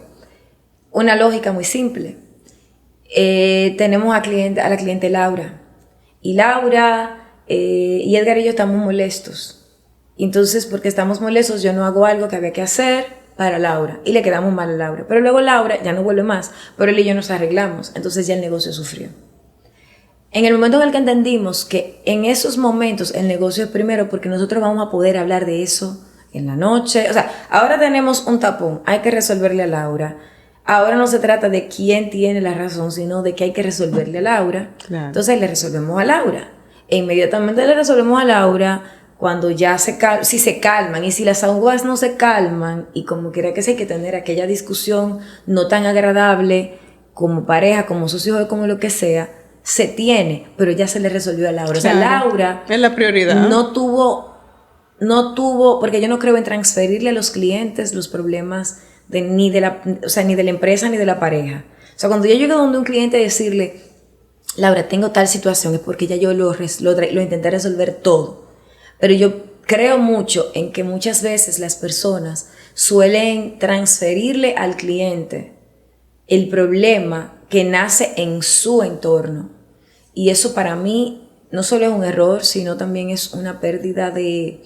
una lógica muy simple. Tenemos a la cliente Laura. Y Laura y Edgar y yo estamos molestos. Entonces, porque estamos molestos, yo no hago algo que había que hacer para Laura. Y le quedamos mal a Laura. Pero luego Laura ya no vuelve más. Pero él y yo nos arreglamos. Entonces ya el negocio sufrió. En el momento en el que entendimos que en esos momentos el negocio es primero, porque nosotros vamos a poder hablar de eso en la noche. O sea, ahora tenemos un tapón. Hay que resolverle a Laura. Ahora no se trata de quién tiene la razón, sino de que hay que resolverle a Laura. Claro. Entonces le resolvemos a Laura. E inmediatamente le resolvemos a Laura cuando ya si se calman y si las aguas no se calman y como quiera que sea, hay que tener aquella discusión no tan agradable como pareja, como socios, como lo que sea, se tiene, pero ya se le resolvió a Laura. Claro. O sea, Laura es la prioridad. No tuvo, porque yo no creo en transferirle a los clientes los problemas ni de la empresa ni de la pareja. O sea, cuando yo llego donde un cliente a decirle, Laura, tengo tal situación, es porque ya yo lo intenté resolver todo. Pero yo creo mucho en que muchas veces las personas suelen transferirle al cliente el problema que nace en su entorno. Y eso para mí no solo es un error, sino también es una pérdida de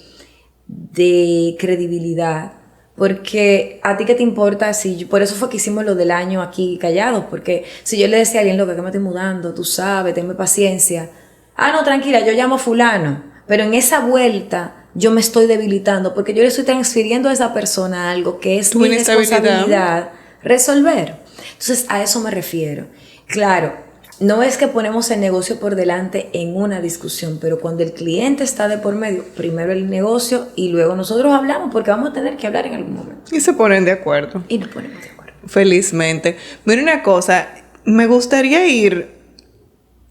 credibilidad. Porque a ti qué te importa por eso fue que hicimos lo del año aquí callados, porque si yo le decía a alguien, loca, que me estoy mudando, tú sabes, tenme paciencia. Ah, no, tranquila, yo llamo a fulano. Pero en esa vuelta yo me estoy debilitando porque yo le estoy transfiriendo a esa persona algo que es mi responsabilidad resolver. Entonces a eso me refiero. Claro, no es que ponemos el negocio por delante en una discusión, pero cuando el cliente está de por medio, primero el negocio y luego nosotros hablamos porque vamos a tener que hablar en algún momento. Y se ponen de acuerdo. Y nos ponemos de acuerdo. Felizmente. Mira una cosa, me gustaría ir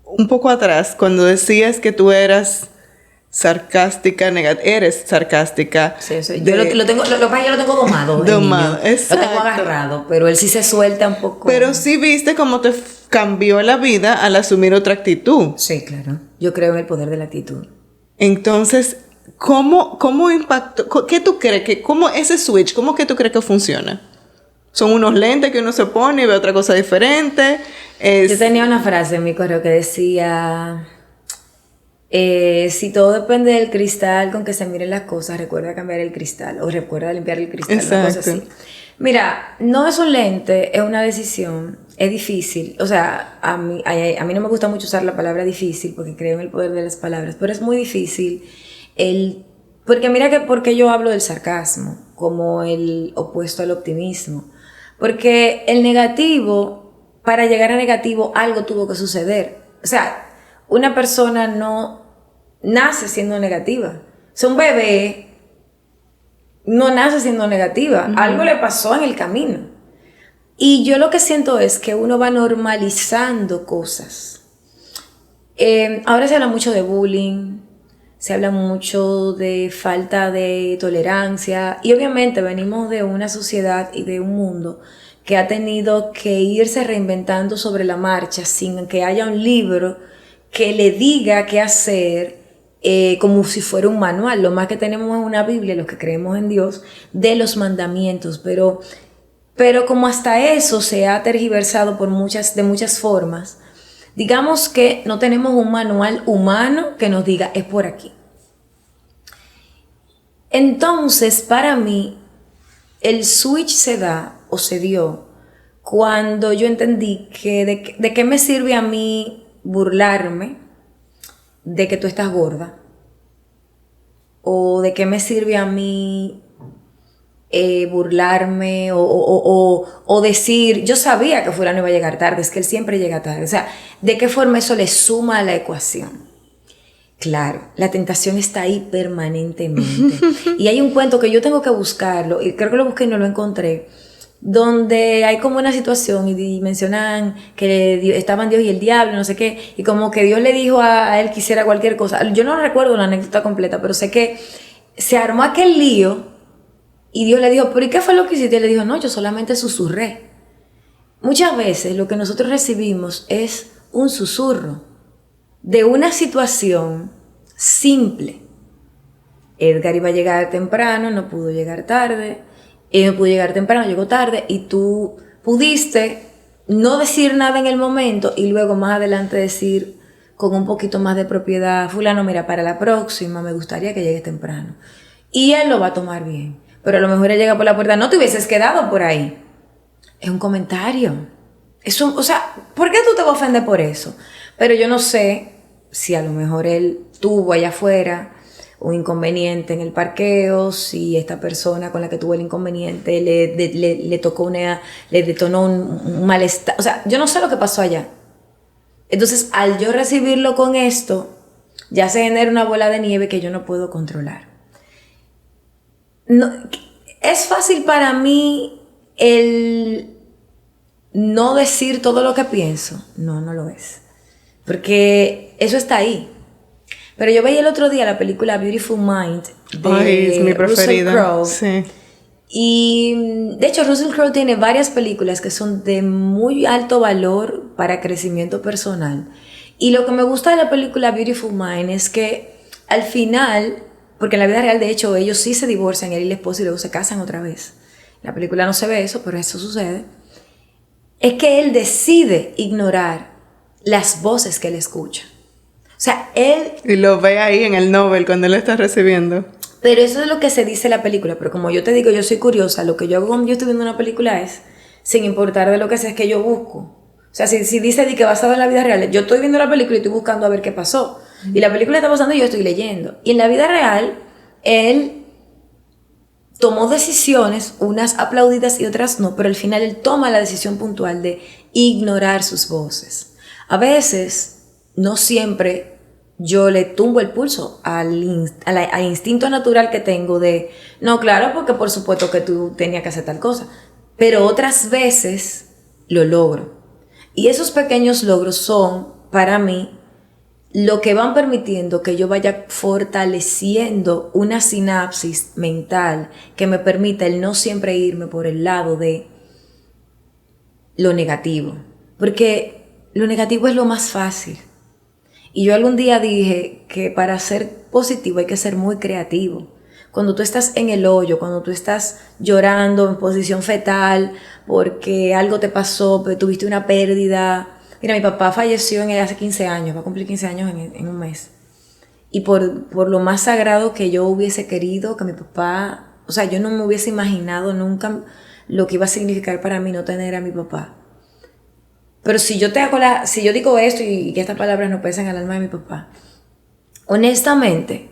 un poco atrás cuando decías que tú eras sarcástica, eres sarcástica. Sí, sí. Yo lo tengo domado. Domado, exacto. Lo tengo agarrado, pero él sí se suelta un poco. Pero sí viste cómo te cambió la vida al asumir otra actitud. Sí, claro. Yo creo en el poder de la actitud. Entonces, ¿cómo impactó? ¿Qué tú crees cómo ese switch, cómo que tú crees que funciona? ¿Son unos lentes que uno se pone y ve otra cosa diferente? Yo tenía una frase en mi correo que decía... si todo depende del cristal con que se miren las cosas, recuerda cambiar el cristal o recuerda limpiar el cristal. Exacto. Una cosa así. Mira, no es un lente, es una decisión, es difícil. O sea, a mí no me gusta mucho usar la palabra difícil porque creo en el poder de las palabras, pero es muy difícil porque mira porque yo hablo del sarcasmo como el opuesto al optimismo. Porque el negativo, para llegar a negativo, algo tuvo que suceder. O sea, una persona no nace siendo negativa. O sea, un bebé no nace siendo negativa. Uh-huh. Algo le pasó en el camino. Y yo lo que siento es que uno va normalizando cosas. Ahora se habla mucho de bullying, se habla mucho de falta de tolerancia. Y obviamente venimos de una sociedad y de un mundo que ha tenido que irse reinventando sobre la marcha sin que haya un libro que le diga qué hacer, como si fuera un manual. Lo más que tenemos es una Biblia, los que creemos en Dios, de los mandamientos, pero como hasta eso se ha tergiversado de muchas formas, digamos que no tenemos un manual humano que nos diga es por aquí. Entonces, para mí, el switch se da o se dio cuando yo entendí que de qué me sirve a mí burlarme de que tú estás gorda, o de qué me sirve a mí burlarme o decir, yo sabía que fulano iba a llegar tarde, es que él siempre llega tarde. O sea, ¿de qué forma eso le suma a la ecuación? Claro, la tentación está ahí permanentemente. Y hay un cuento que yo tengo que buscarlo, y creo que lo busqué y no lo encontré, donde hay como una situación y mencionan que estaban Dios y el diablo, no sé qué, y como que Dios le dijo a él que hiciera cualquier cosa. Yo no recuerdo la anécdota completa, pero sé que se armó aquel lío y Dios le dijo, ¿pero y qué fue lo que hiciste? Y él le dijo, no, yo solamente susurré. Muchas veces lo que nosotros recibimos es un susurro de una situación simple. Edgar iba a llegar temprano, no pudo llegar tarde. Él no pudo llegar temprano, llegó tarde, y tú pudiste no decir nada en el momento y luego más adelante decir con un poquito más de propiedad, fulano, mira, para la próxima me gustaría que llegues temprano. Y él lo va a tomar bien. Pero a lo mejor él llega por la puerta, no te hubieses quedado por ahí. Es un comentario. O sea, ¿por qué tú te vas a ofender por eso? Pero yo no sé si a lo mejor él tuvo allá afuera un inconveniente en el parqueo, si esta persona con la que tuvo el inconveniente le tocó le detonó un malestar. O sea, yo no sé lo que pasó allá. Entonces, al yo recibirlo con esto, ya se genera una bola de nieve que yo no puedo controlar. No, es fácil para mí el no decir todo lo que pienso. No, no lo es. Porque eso está ahí. Pero yo veía el otro día la película Beautiful Mind de es mi preferida. Russell Crowe. Sí. Y de hecho Russell Crowe tiene varias películas que son de muy alto valor para crecimiento personal. Y lo que me gusta de la película Beautiful Mind es que al final, porque en la vida real de hecho ellos sí se divorcian, él y la esposa, y luego se casan otra vez. En la película no se ve eso, pero eso sucede. Es que él decide ignorar las voces que él escucha. O sea, él... Y lo ve ahí en el Nobel cuando él está recibiendo. Pero eso es lo que se dice en la película. Pero como yo te digo, yo soy curiosa. Lo que yo hago cuando yo estoy viendo una película es, sin importar de lo que sea, es que yo busco. O sea, si dice de que basado en la vida real, yo estoy viendo la película y estoy buscando a ver qué pasó. Y la película está pasando y yo estoy leyendo. Y en la vida real, él tomó decisiones, unas aplaudidas y otras no, pero al final él toma la decisión puntual de ignorar sus voces. A veces... no siempre yo le tumbo el pulso al instinto natural que tengo de, no, claro, porque por supuesto que tú tenías que hacer tal cosa. Pero otras veces lo logro. Y esos pequeños logros son, para mí, lo que van permitiendo que yo vaya fortaleciendo una sinapsis mental que me permita el no siempre irme por el lado de lo negativo. Porque lo negativo es lo más fácil. Y yo algún día dije que para ser positivo hay que ser muy creativo. Cuando tú estás en el hoyo, cuando tú estás llorando en posición fetal porque algo te pasó, tuviste una pérdida. Mira, mi papá falleció hace 15 años, va a cumplir 15 años en un mes. Y por lo más sagrado que yo hubiese querido que mi papá... O sea, yo no me hubiese imaginado nunca lo que iba a significar para mí no tener a mi papá. Pero si yo digo esto y que estas palabras no pesan al alma de mi papá, honestamente,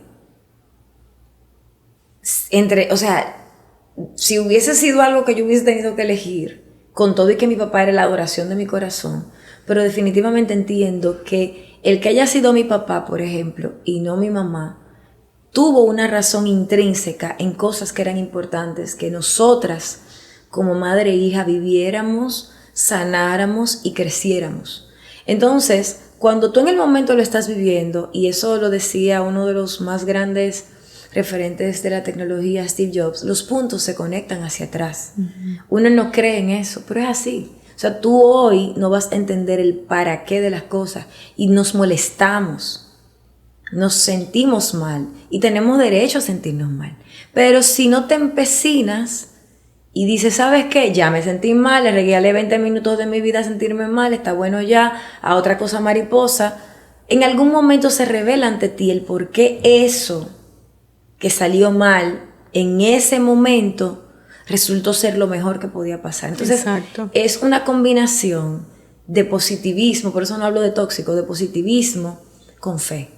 si hubiese sido algo que yo hubiese tenido que elegir, con todo y que mi papá era la adoración de mi corazón, pero definitivamente entiendo que el que haya sido mi papá, por ejemplo, y no mi mamá, tuvo una razón intrínseca en cosas que eran importantes, que nosotras, como madre e hija, viviéramos, sanáramos y creciéramos. Entonces, cuando tú en el momento lo estás viviendo, y eso lo decía uno de los más grandes referentes de la tecnología, Steve Jobs, los puntos se conectan hacia atrás. Uno no cree en eso, pero es así. O sea, tú hoy no vas a entender el para qué de las cosas y nos molestamos, nos sentimos mal y tenemos derecho a sentirnos mal. Pero si no te empecinas y dices, ¿sabes qué? Ya me sentí mal, le regalé 20 minutos de mi vida a sentirme mal, está bueno ya, a otra cosa mariposa. En algún momento se revela ante ti el por qué eso que salió mal en ese momento resultó ser lo mejor que podía pasar. Entonces, exacto, es una combinación de positivismo, por eso no hablo de tóxico, de positivismo con fe.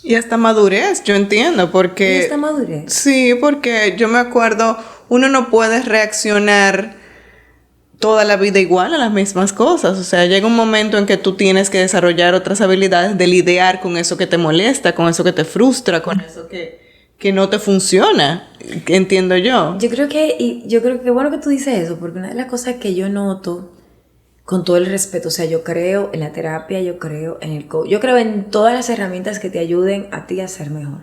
y hasta madurez, yo entiendo, porque... ¿Y esta madurez? Sí, porque yo me acuerdo, uno no puede reaccionar toda la vida igual a las mismas cosas. O sea, llega un momento en que tú tienes que desarrollar otras habilidades de lidiar con eso que te molesta, con eso que te frustra, con eso que no te funciona, entiendo yo. Yo creo que bueno que tú dices eso, porque una de las cosas que yo noto, con todo el respeto, o sea, yo creo en la terapia, yo creo en el coach, yo creo en todas las herramientas que te ayuden a ti a ser mejor.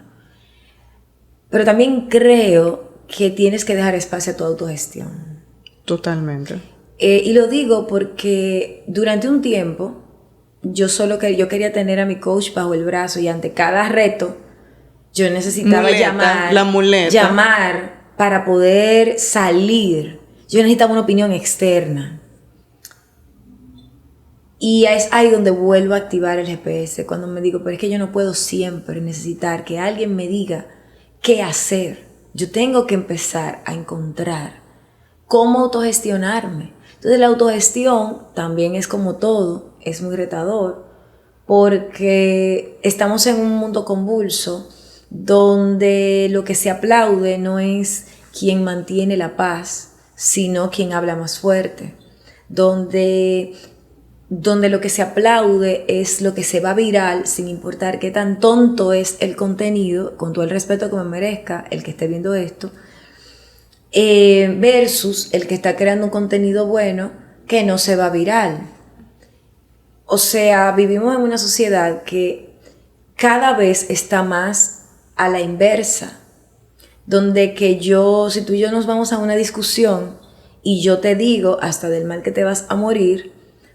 Pero también creo que tienes que dejar espacio a tu autogestión. Totalmente. Y lo digo porque durante un tiempo yo quería tener a mi coach bajo el brazo y ante cada reto yo necesitaba llamar para poder salir. Yo necesitaba una opinión externa. Y es ahí donde vuelvo a activar el GPS, cuando me digo, pero es que yo no puedo siempre necesitar que alguien me diga qué hacer. Yo tengo que empezar a encontrar cómo autogestionarme. Entonces la autogestión también es como todo, es muy retador, porque estamos en un mundo convulso donde lo que se aplaude no es quien mantiene la paz, sino quien habla más fuerte, donde lo que se aplaude es lo que se va viral sin importar qué tan tonto es el contenido, con todo el respeto que me merezca el que esté viendo esto, versus el que está creando un contenido bueno que no se va viral. O sea, vivimos en una sociedad que cada vez está más a la inversa, donde si tú y yo nos vamos a una discusión y yo te digo hasta del mal que te vas a morir,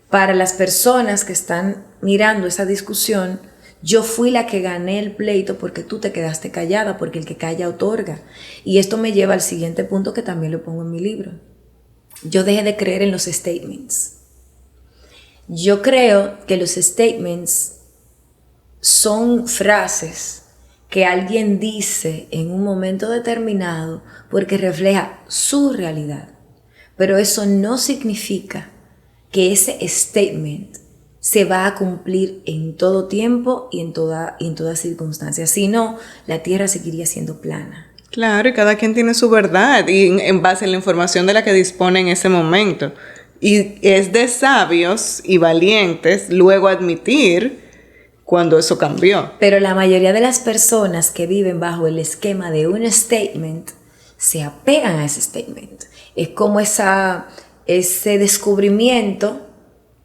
para las personas que están mirando esa discusión, yo fui la que gané el pleito porque tú te quedaste callada, porque el que calla otorga. Y esto me lleva al siguiente punto que también lo pongo en mi libro. Yo dejé de creer en los statements. Yo creo que los statements son frases que alguien dice en un momento determinado porque refleja su realidad. Pero eso no significa que ese statement se va a cumplir en todo tiempo y en toda circunstancia. Si no, la Tierra seguiría siendo plana. Claro, y cada quien tiene su verdad y en base a la información de la que dispone en ese momento. Y es de sabios y valientes luego admitir cuando eso cambió. Pero la mayoría de las personas que viven bajo el esquema de un statement se apegan a ese statement. Es como ese descubrimiento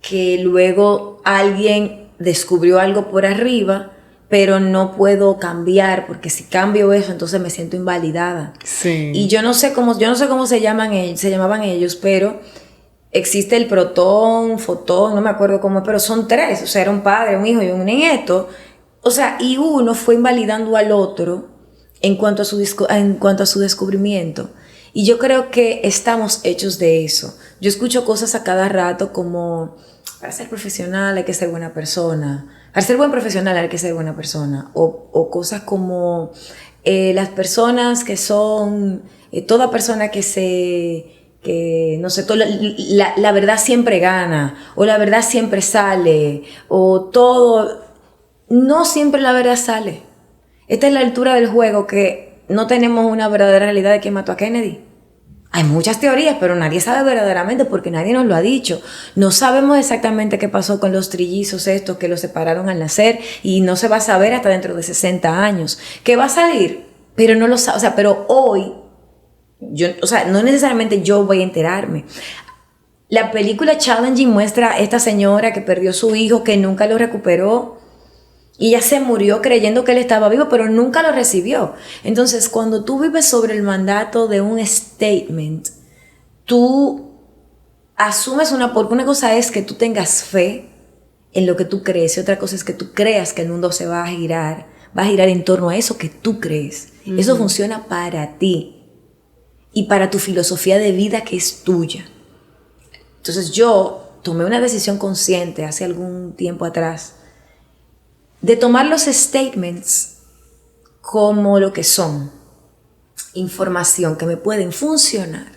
que luego alguien descubrió algo por arriba, pero no puedo cambiar porque si cambio eso entonces me siento invalidada. Sí. Y yo no sé cómo se llamaban ellos, pero existe el protón, fotón, no me acuerdo cómo, pero son tres, o sea, era un padre, un hijo y un nieto. O sea, y uno fue invalidando al otro en cuanto a su descubrimiento. Y yo creo que estamos hechos de eso. Yo escucho cosas a cada rato como, para ser profesional hay que ser buena persona. Para ser buen profesional hay que ser buena persona. O cosas como las personas que son, toda persona no sé, la verdad siempre gana, o la verdad siempre sale, o todo, no siempre la verdad sale. Esta es la altura del juego que no tenemos una verdadera realidad de quién mató a Kennedy. Hay muchas teorías, pero nadie sabe verdaderamente porque nadie nos lo ha dicho. No sabemos exactamente qué pasó con los trillizos estos que los separaron al nacer y no se va a saber hasta dentro de 60 años. ¿Qué va a salir? Pero no lo sabe, o sea, pero hoy, no necesariamente yo voy a enterarme. La película Challenging muestra a esta señora que perdió su hijo, que nunca lo recuperó, Y ella se murió creyendo que él estaba vivo, pero nunca lo recibió. Entonces, cuando tú vives sobre el mandato de un statement, tú asumes porque una cosa es que tú tengas fe en lo que tú crees y otra cosa es que tú creas que el mundo se va a girar en torno a eso que tú crees. Eso funciona para ti y para tu filosofía de vida que es tuya. Entonces yo tomé una decisión consciente hace algún tiempo atrás de tomar los statements como lo que son, información que me pueden funcionar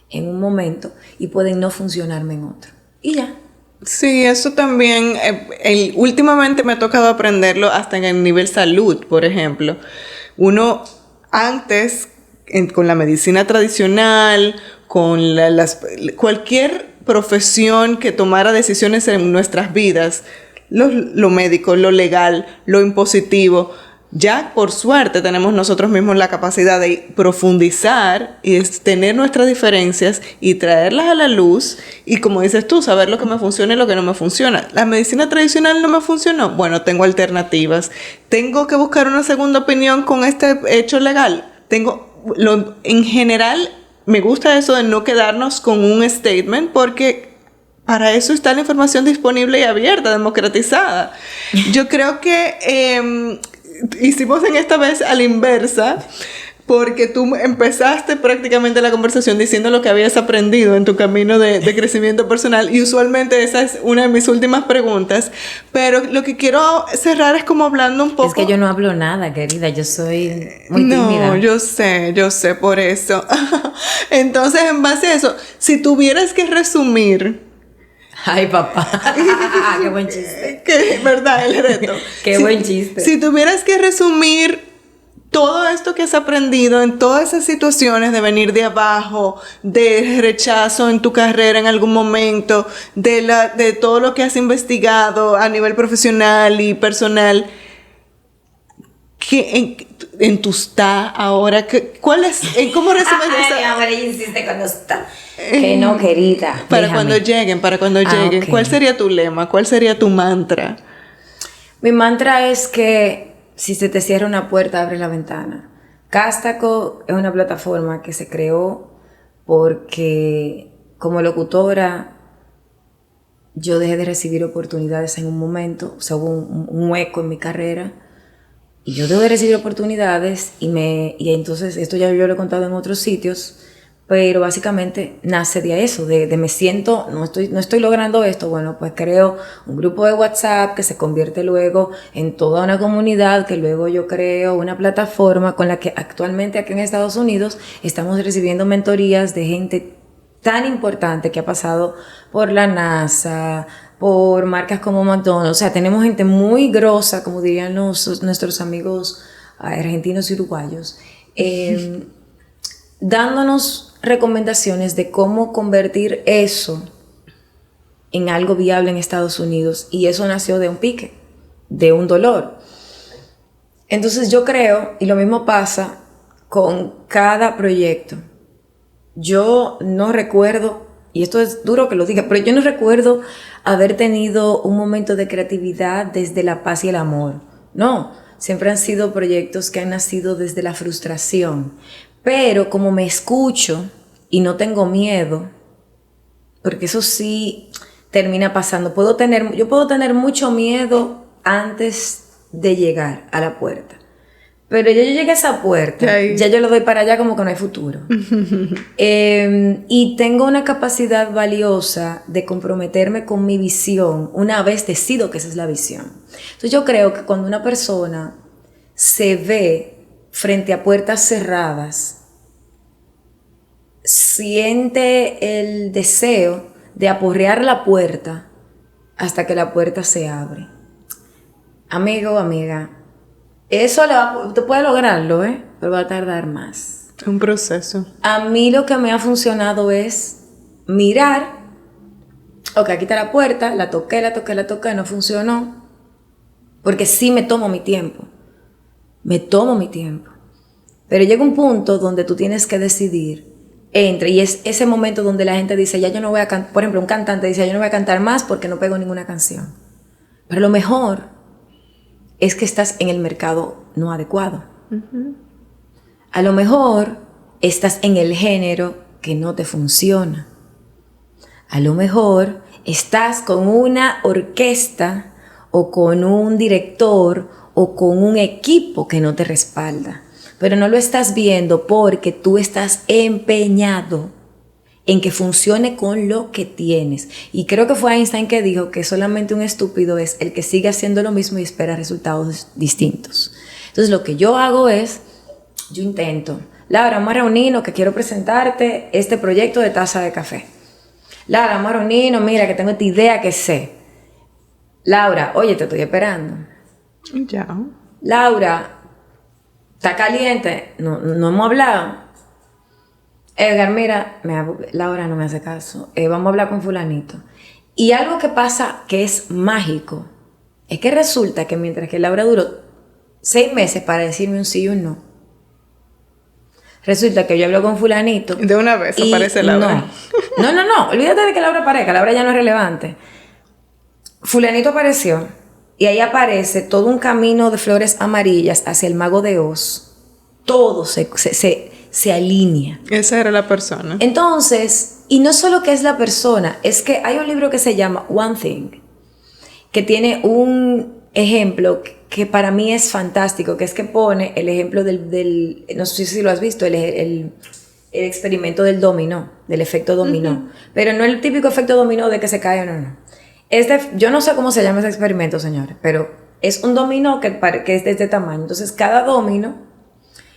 en un momento y pueden no funcionarme en otro. Y ya. Sí, eso también, últimamente me ha tocado aprenderlo hasta en el nivel salud, por ejemplo. Uno antes, con la medicina tradicional, con cualquier profesión que tomara decisiones en nuestras vidas, lo médico, lo legal, lo impositivo, ya por suerte tenemos nosotros mismos la capacidad de profundizar y tener nuestras diferencias y traerlas a la luz y, como dices tú, saber lo que me funciona y lo que no me funciona. La medicina tradicional no me funcionó, bueno, tengo alternativas. Tengo que buscar una segunda opinión con este hecho legal. En general me gusta eso de no quedarnos con un statement, porque para eso está la información disponible y abierta, democratizada. Yo creo que hicimos en esta vez a la inversa, porque tú empezaste prácticamente la conversación diciendo lo que habías aprendido en tu camino de crecimiento personal, y usualmente esa es una de mis últimas preguntas, pero lo que quiero cerrar es como hablando un poco... Es que yo no hablo nada, querida, yo soy muy tímida. No, yo sé por eso. Entonces, en base a eso, si tuvieras que resumir... Ay, papá. Qué buen chiste. ¿Verdad? El reto. Qué buen chiste. Si tuvieras que resumir todo esto que has aprendido en todas esas situaciones de venir de abajo, de rechazo en tu carrera en algún momento, de todo lo que has investigado a nivel profesional y personal, en tu está ahora, ¿cómo resumes esa? Ay, ahora insiste con está. Que no, querida. Para cuando lleguen. Okay. ¿Cuál sería tu lema? ¿Cuál sería tu mantra? Mi mantra es que si se te cierra una puerta, abre la ventana. Castaco es una plataforma que se creó porque como locutora yo dejé de recibir oportunidades en un momento, o sea, hubo un hueco en mi carrera y yo dejé de recibir oportunidades y entonces esto ya yo lo he contado en otros sitios. Pero básicamente nace de eso, de me siento, no estoy logrando esto, bueno, pues creo un grupo de WhatsApp que se convierte luego en toda una comunidad, que luego yo creo una plataforma con la que actualmente aquí en Estados Unidos estamos recibiendo mentorías de gente tan importante que ha pasado por la NASA, por marcas como McDonald's, o sea, tenemos gente muy grosa, como dirían nuestros amigos argentinos y uruguayos, dándonos recomendaciones de cómo convertir eso en algo viable en Estados Unidos, y eso nació de un pique, de un dolor. Entonces yo creo, y lo mismo pasa con cada proyecto, yo no recuerdo, y esto es duro que lo diga, pero yo no recuerdo haber tenido un momento de creatividad desde la paz y el amor. No, siempre han sido proyectos que han nacido desde la frustración. Pero como me escucho y no tengo miedo, porque eso sí termina pasando, yo puedo tener mucho miedo antes de llegar a la puerta. Pero ya yo llegué a esa puerta, ya yo lo doy para allá como que no hay futuro. Y tengo una capacidad valiosa de comprometerme con mi visión una vez decido que esa es la visión. Entonces yo creo que cuando una persona se ve frente a puertas cerradas, siente el deseo de aporrear la puerta hasta que la puerta se abre. Amigo o amiga, eso tú puedes lograrlo, pero va a tardar más. Es un proceso. A mí lo que me ha funcionado es mirar, ok, aquí está la puerta, la toqué, no funcionó, porque sí me tomo mi tiempo. Pero llega un punto donde tú tienes que decidir y es ese momento donde la gente dice, ya yo no voy a cantar, por ejemplo, un cantante dice, yo no voy a cantar más porque no pego ninguna canción. Pero lo mejor es que estás en el mercado no adecuado. A lo mejor estás en el género que no te funciona. A lo mejor estás con una orquesta o con un director o con un equipo que no te respalda. Pero no lo estás viendo porque tú estás empeñado en que funcione con lo que tienes. Y creo que fue Einstein que dijo que solamente un estúpido es el que sigue haciendo lo mismo y espera resultados distintos. Entonces lo que yo hago es, yo intento, Laura, vamos a reunirnos que quiero presentarte este proyecto de taza de café. Laura, vamos a reunirnos, mira que tengo esta idea que sé. Laura, oye, te estoy esperando. Ya. Laura, está caliente, no hemos hablado. Edgar, mira, Laura no me hace caso, vamos a hablar con fulanito. Y algo que pasa que es mágico, es que resulta que mientras que Laura duró 6 meses para decirme un sí y un no, resulta que yo hablo con fulanito. De una vez aparece Laura. No, olvídate de que Laura aparezca, Laura ya no es relevante. Fulanito apareció y ahí aparece todo un camino de flores amarillas hacia el Mago de Oz. Todo se alinea. Esa era la persona. Entonces, y no solo que es la persona, es que hay un libro que se llama One Thing, que tiene un ejemplo que para mí es fantástico, que es que pone el ejemplo del no sé si lo has visto, el experimento del dominó, del efecto dominó. Pero no el típico efecto dominó de que se cae o no. Yo no sé cómo se llama ese experimento, señores, pero es un dominó que es de este tamaño. Entonces, cada dominó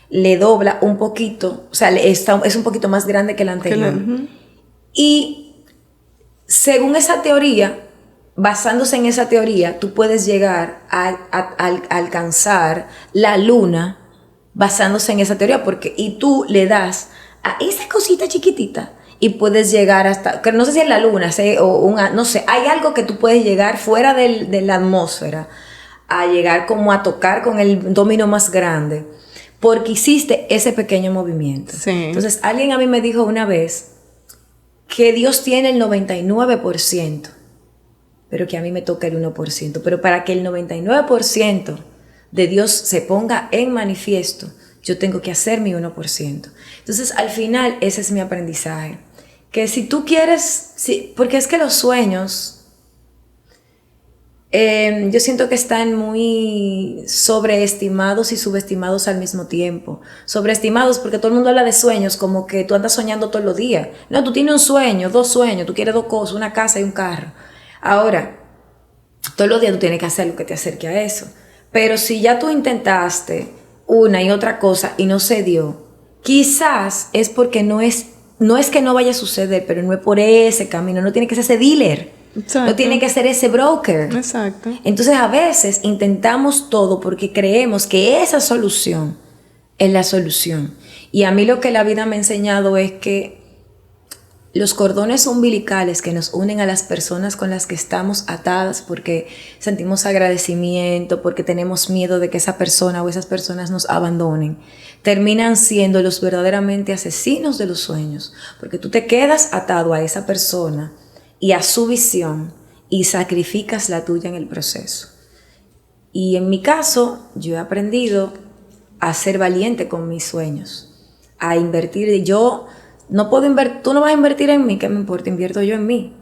le dobla un poquito, o sea, es un poquito más grande que el anterior. Y según esa teoría, basándose en esa teoría, tú puedes llegar a alcanzar la luna basándose en esa teoría, y tú le das a esa cosita chiquitita y puedes llegar hasta, que no sé si es la luna, no sé, hay algo que tú puedes llegar fuera de la atmósfera, a llegar como a tocar con el dominó más grande, porque hiciste ese pequeño movimiento. Sí. Entonces, alguien a mí me dijo una vez que Dios tiene el 99%, pero que a mí me toca el 1%. Pero para que el 99% de Dios se ponga en manifiesto, yo tengo que hacer mi 1%. Entonces, al final, ese es mi aprendizaje. Que si tú quieres, porque es que los sueños, yo siento que están muy sobreestimados y subestimados al mismo tiempo. Sobreestimados porque todo el mundo habla de sueños como que tú andas soñando todos los días. No, tú tienes un sueño, 2 sueños, tú quieres 2 cosas, una casa y un carro. Ahora, todos los días tú tienes que hacer lo que te acerque a eso. Pero si ya tú intentaste una y otra cosa y no se dio, quizás es porque no es que no vaya a suceder, pero no es por ese camino, no tiene que ser ese dealer. Exacto. No tiene que ser ese broker. Exacto. Entonces a veces intentamos todo porque creemos que esa solución es la solución. Y a mí lo que la vida me ha enseñado es que los cordones umbilicales que nos unen a las personas con las que estamos atadas porque sentimos agradecimiento, porque tenemos miedo de que esa persona o esas personas nos abandonen, terminan siendo los verdaderamente asesinos de los sueños, porque tú te quedas atado a esa persona y a su visión y sacrificas la tuya en el proceso. Y en mi caso, yo he aprendido a ser valiente con mis sueños, a invertir. Yo no puedo invertir, tú no vas a invertir en mí, ¿qué me importa? Invierto yo en mí.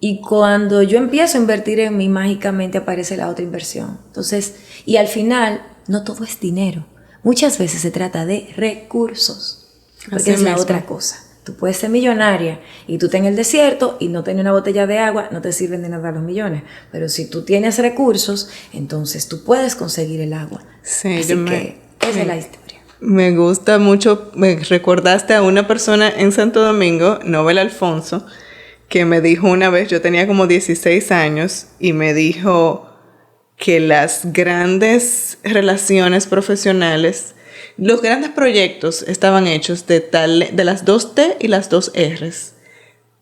Y cuando yo empiezo a invertir en mí, mágicamente aparece la otra inversión. Entonces, y al final, no todo es dinero. Muchas veces se trata de recursos, porque así es la otra cosa. Tú puedes ser millonaria y tú estás en el desierto y no tener una botella de agua, no te sirven de nada los millones. Pero si tú tienes recursos, entonces tú puedes conseguir el agua. Sí, así que esa es la historia. Me gusta mucho, me recordaste a una persona en Santo Domingo, Nobel Alfonso, que me dijo una vez, yo tenía como 16 años, y me dijo que las grandes relaciones profesionales, los grandes proyectos estaban hechos de las 2 T y las 2 Rs.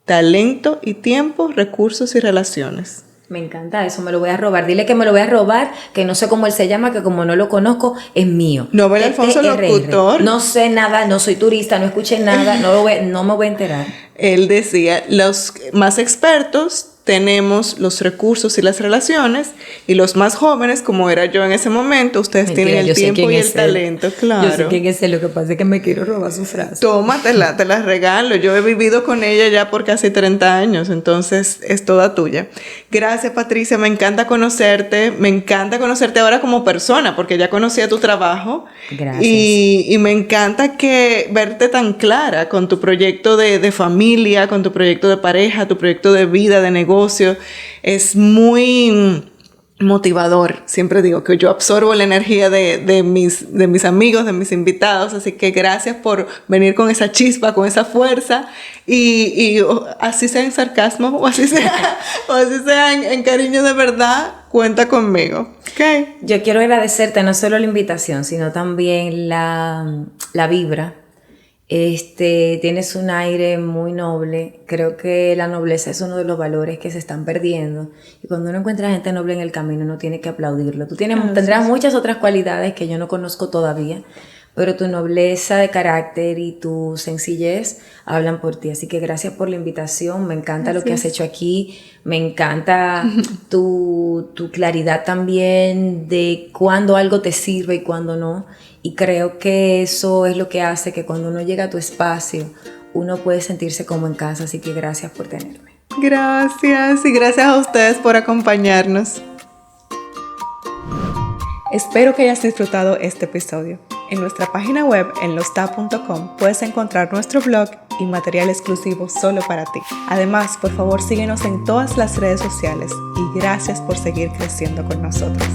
Talento y tiempo, recursos y relaciones. Me encanta eso, me lo voy a robar. Dile que me lo voy a robar, que no sé cómo él se llama, que como no lo conozco, es mío. Nobel Alfonso, locutor. No sé nada, no soy turista, no escuché nada, no me voy a enterar. Él decía, los más expertos tenemos los recursos y las relaciones, y los más jóvenes, como era yo en ese momento, ustedes Mentira, tienen el yo sé tiempo quién y es el talento, claro. Yo sé quién es él, lo que pasa es que me quiero robar su frase. Tómatela, te la regalo. Yo he vivido con ella ya por casi 30 años, entonces es toda tuya. Gracias, Patricia, me encanta conocerte ahora como persona, porque ya conocía tu trabajo. Gracias. Y me encanta verte tan clara con tu proyecto de familia, con tu proyecto de pareja, tu proyecto de vida, de negocio. Es muy motivador. Siempre digo que yo absorbo la energía de mis amigos, de mis invitados, así que gracias por venir con esa chispa, con esa fuerza, y así sea en sarcasmo o así sea en cariño de verdad, cuenta conmigo. Okay. Yo quiero agradecerte no solo la invitación, sino también la vibra. Tienes un aire muy noble. Creo que la nobleza es uno de los valores que se están perdiendo. Y cuando uno encuentra gente noble en el camino, uno tiene que aplaudirlo. Tú tendrás muchas otras cualidades que yo no conozco todavía, pero tu nobleza de carácter y tu sencillez hablan por ti. Así que gracias por la invitación. Me encanta lo que has hecho aquí. Me encanta tu claridad también de cuándo algo te sirve y cuándo no. Y creo que eso es lo que hace que cuando uno llega a tu espacio, uno puede sentirse como en casa. Así que gracias por tenerme. Gracias, y gracias a ustedes por acompañarnos. Espero que hayas disfrutado este episodio. En nuestra página web, en losda.com, puedes encontrar nuestro blog y material exclusivo solo para ti. Además, por favor, síguenos en todas las redes sociales y gracias por seguir creciendo con nosotros.